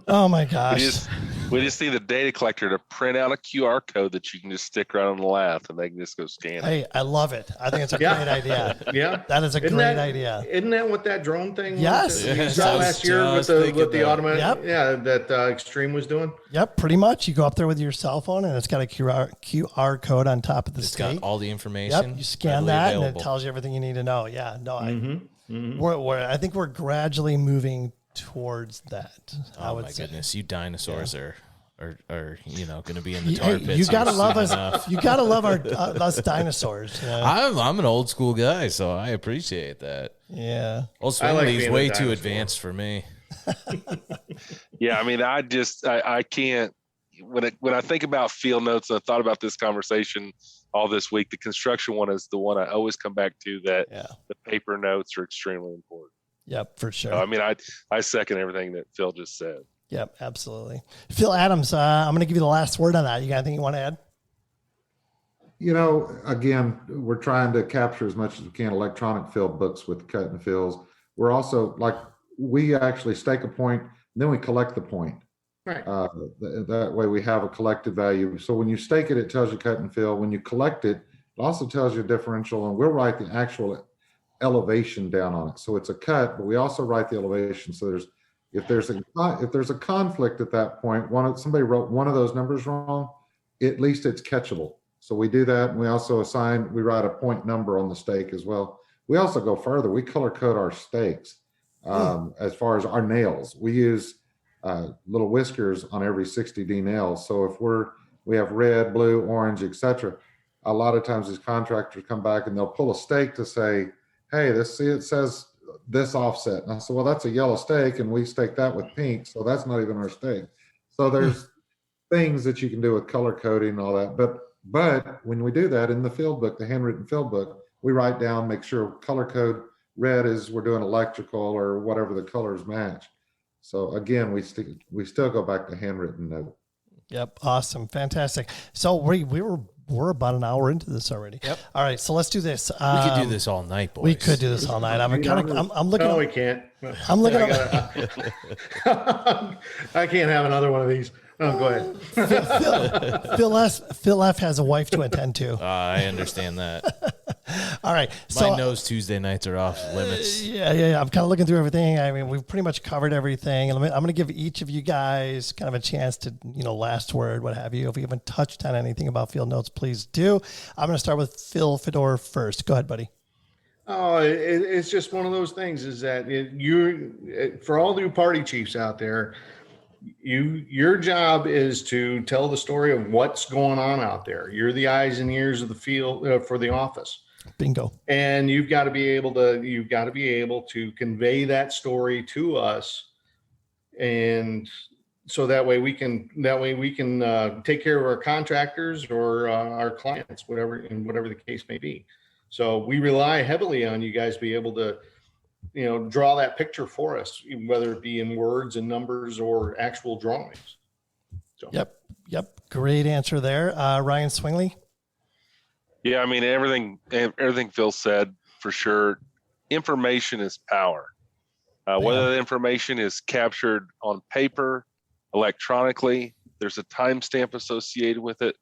Oh my gosh. We just need the data collector to print out a QR code that you can just stick right on the lath and they can just go scan it. Hey, I love it. I think it's a great idea. Yeah. That is a great idea. Isn't that what that drone thing yes. was? You saw last year with the automatic, that Extreme was doing? Yep, pretty much. You go up there with your cell phone and it's got a QR code on top of the stake. It's got all the information. Yep, you scan that and it tells you everything you need to know. Yeah, no, I think we're gradually moving towards that. Oh my goodness, you dinosaurs are going to be in the tar pits. You gotta love us. You gotta love us dinosaurs. I'm an old school guy, so I appreciate that. Yeah, old Swingley's way too advanced for me. Yeah, I mean, I can't. When I think about field notes, I thought about this conversation all this week. The construction one is the one I always come back to. That the paper notes are extremely important. Yep, for sure. So, I mean, I second everything that Phil just said. Yep, absolutely. Phil Adams, I'm going to give you the last word on that. You got anything you want to add? Again, we're trying to capture as much as we can electronic field books with cut and fills. We're also we actually stake a point, and then we collect the point. Right. That way we have a collected value. So when you stake it, it tells you cut and fill. When you collect it, it also tells you a differential, and we'll write the actual elevation down on it. So it's a cut, but we also write the elevation. So if there's a conflict at that point, somebody wrote one of those numbers wrong, at least it's catchable. So we do that, and we also we write a point number on the stake as well. We also go further. We color code our stakes as far as our nails. We use little whiskers on every 60D nails. So if we have red, blue, orange, etc., a lot of times these contractors come back and they'll pull a stake to say, hey, it says this offset. And I said, well, that's a yellow stake, and we stake that with pink, so that's not even our stake. So there's things that you can do with color coding and all that. But when we do that in the field book, the handwritten field book, we write down, make sure color code red is we're doing electrical or whatever the colors match. So again, we still go back to handwritten note. Yep. Awesome. Fantastic. So we were we're about an hour into this already. Yep. All right, so let's do this. We could do this all night, boys. We could do this all night. I'm looking. No, we can't. I'm looking. I can't have another one of these. Oh, go ahead. Phil F has a wife to attend to. I understand that. All right. My nose Tuesday nights are off limits. Yeah. I'm kind of looking through everything. I mean, we've pretty much covered everything. And I'm going to give each of you guys kind of a chance to, last word, what have you. If we haven't touched on anything about field notes, please do. I'm going to start with Fedor first. Go ahead, buddy. Oh, it's just one of those things is that for all new party chiefs out there, your job is to tell the story of what's going on out there. You're the eyes and ears of the field for the office. Bingo. And you've got to be able to convey that story to us. And so that way we can take care of our contractors or our clients, whatever the case may be. So we rely heavily on you guys to be able to, draw that picture for us, whether it be in words and numbers or actual drawings. So. Yep. Great answer there. Ryan Swingley. Yeah, I mean, everything Phil said for sure. Information is power. Whether the information is captured on paper, electronically, there's a timestamp associated with it.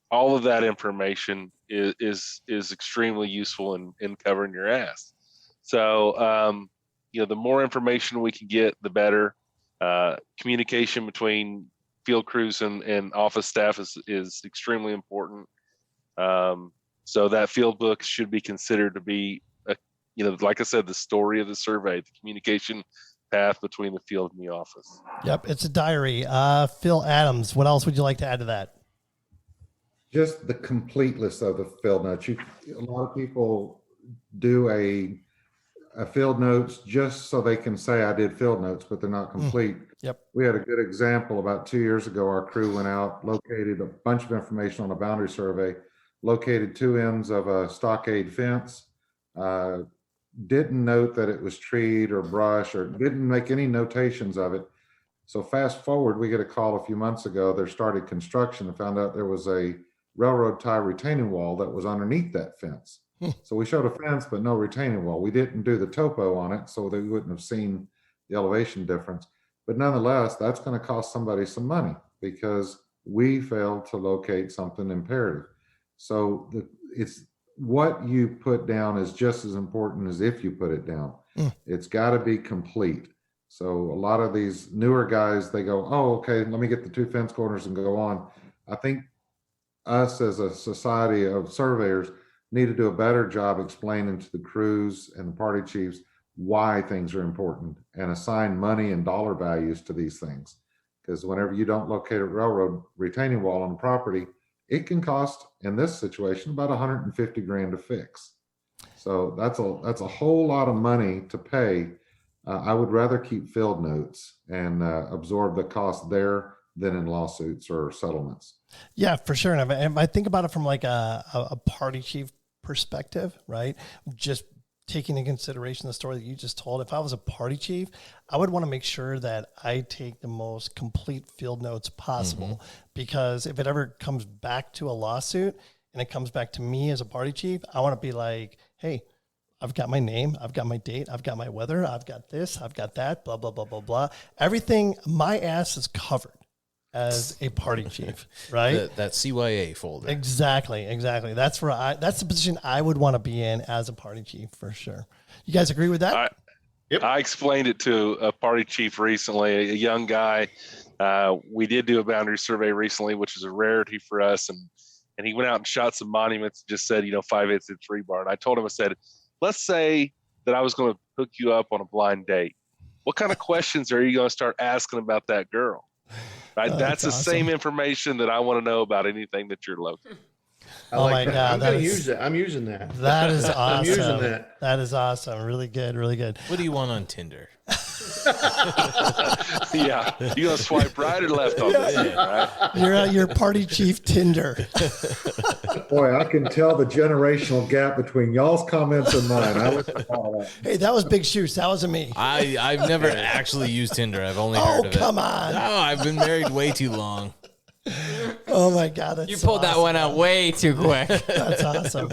All of that information is extremely useful in covering your ass. So, the more information we can get, the better. Communication between field crews and office staff is extremely important. So that field book should be considered to be, like I said, the story of the survey, the communication path between the field and the office. Yep, it's a diary. Phil Adams, what else would you like to add to that? Just the completeness of the field notes. A lot of people do a field notes just so they can say I did field notes, but they're not complete. Yep. We had a good example about 2 years ago. Our crew went out, located a bunch of information on a boundary survey, located two ends of a stockade fence, didn't note that it was treed or brush or didn't make any notations of it. So fast forward, we get a call a few months ago. There started construction and found out there was a railroad tie retaining wall that was underneath that fence. So we showed a fence, but no retaining wall. We didn't do the topo on it, so they wouldn't have seen the elevation difference. But nonetheless, that's going to cost somebody some money because we failed to locate something imperative. So it's what you put down is just as important as if you put it down. It's got to be complete. So a lot of these newer guys, they go, oh, okay, let me get the two fence corners and go on. I think us as a society of surveyors need to do a better job explaining to the crews and the party chiefs why things are important and assign money and dollar values to these things. Because whenever you don't locate a railroad retaining wall on the property, it can cost, in this situation, about 150 grand to fix. So that's a whole lot of money to pay. I would rather keep field notes and absorb the cost there than in lawsuits or settlements. Yeah, for sure. And if I think about it from like a party chief perspective, right? Just taking into consideration the story that you just told, if I was a party chief, I would want to make sure that I take the most complete field notes possible, because if it ever comes back to a lawsuit and it comes back to me as a party chief, I want to be like, hey, I've got my name, I've got my date, I've got my weather, I've got this, I've got that, blah, blah, blah, blah, blah. Everything, my ass is covered as a party chief, right? That CYA folder. Exactly. That's that's the position I would want to be in as a party chief for sure. You guys agree with that? Yep. I explained it to a party chief recently, a young guy. We did do a boundary survey recently, which is a rarity for us. And he went out and shot some monuments and just said, 5/8 inch rebar. And I told him, I said, let's say that I was going to hook you up on a blind date. What kind of questions are you going to start asking about that girl? Right? That's the awesome. same information that I want to know about anything that you're locating. Oh my God. I'm going to use that. I'm using that. That is awesome. I'm using that. That is awesome. Really good. Really good. What do you want on Tinder? Yeah. You're going to swipe right or left on this, right? You're at your party chief Tinder. Boy, I can tell the generational gap between y'all's comments and mine. I was Hey, that was Big Shoes. That wasn't me. I've never actually used Tinder. I've only heard of it. Come on. No, I've been married way too long. Oh my God. That's You pulled that one out way too quick. That's awesome.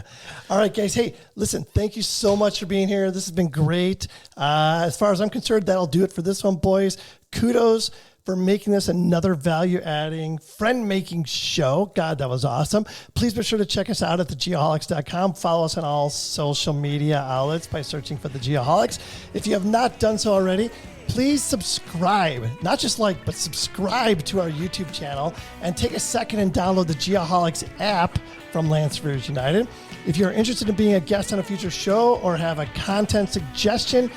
All right, guys. Hey, listen, thank you so much for being here. This has been great. As far as I'm concerned, that'll do it for this one, boys. Kudos for making this another value-adding, friend-making show. God, that was awesome. Please be sure to check us out at thegeoholics.com. Follow us on all social media outlets by searching for The Geoholics. If you have not done so already, please subscribe. Not just like, but subscribe to our YouTube channel and take a second and download the Geoholics app from Land Surveyors United. If you're interested in being a guest on a future show or have a content suggestion,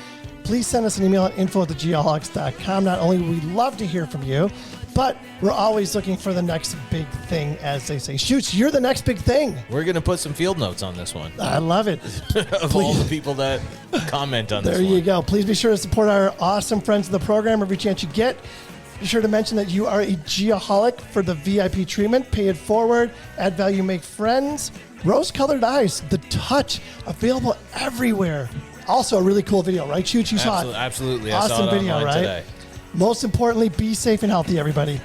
please send us an email at info@thegeoholics.com. Not only would we love to hear from you, but we're always looking for the next big thing, as they say. Shoots, you're the next big thing. We're going to put some field notes on this one. I love it. Of all the people that comment on this There one. you go. Please be sure to support our awesome friends of the program every chance you get. Be sure to mention that you are a Geoholic for the VIP treatment. Pay it forward. Add value, make friends. Rose-colored eyes, the touch, available everywhere. Also a really cool video, right, Shoots? You saw it. Absolutely. Awesome I saw it video, online right? today. Most importantly, be safe and healthy, everybody.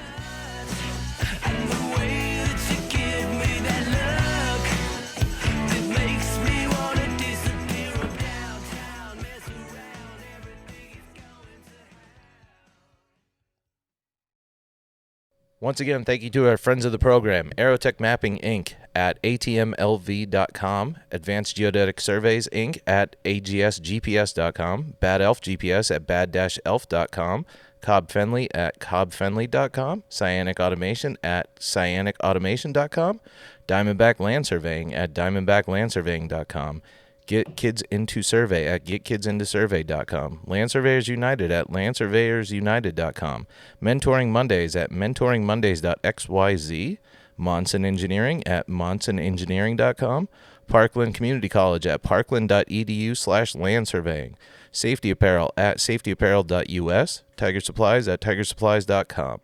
Once again, thank you to our friends of the program, Aerotech Mapping, Inc. at atmlv.com, Advanced Geodetic Surveys, Inc. at agsgps.com, Bad Elf GPS at bad-elf.com, Cobb Fenley at cobbfenley.com, Cyanic Automation at cyanicautomation.com, Diamondback Land Surveying at diamondbacklandsurveying.com, Get Kids Into Survey at getkidsintosurvey.com. Land Surveyors United at landsurveyorsunited.com. Mentoring Mondays at mentoringmondays.xyz. Monson Engineering at monsonengineering.com. Parkland Community College at parkland.edu/landsurveying. Safety Apparel at safetyapparel.us. Tiger Supplies at tigersupplies.com.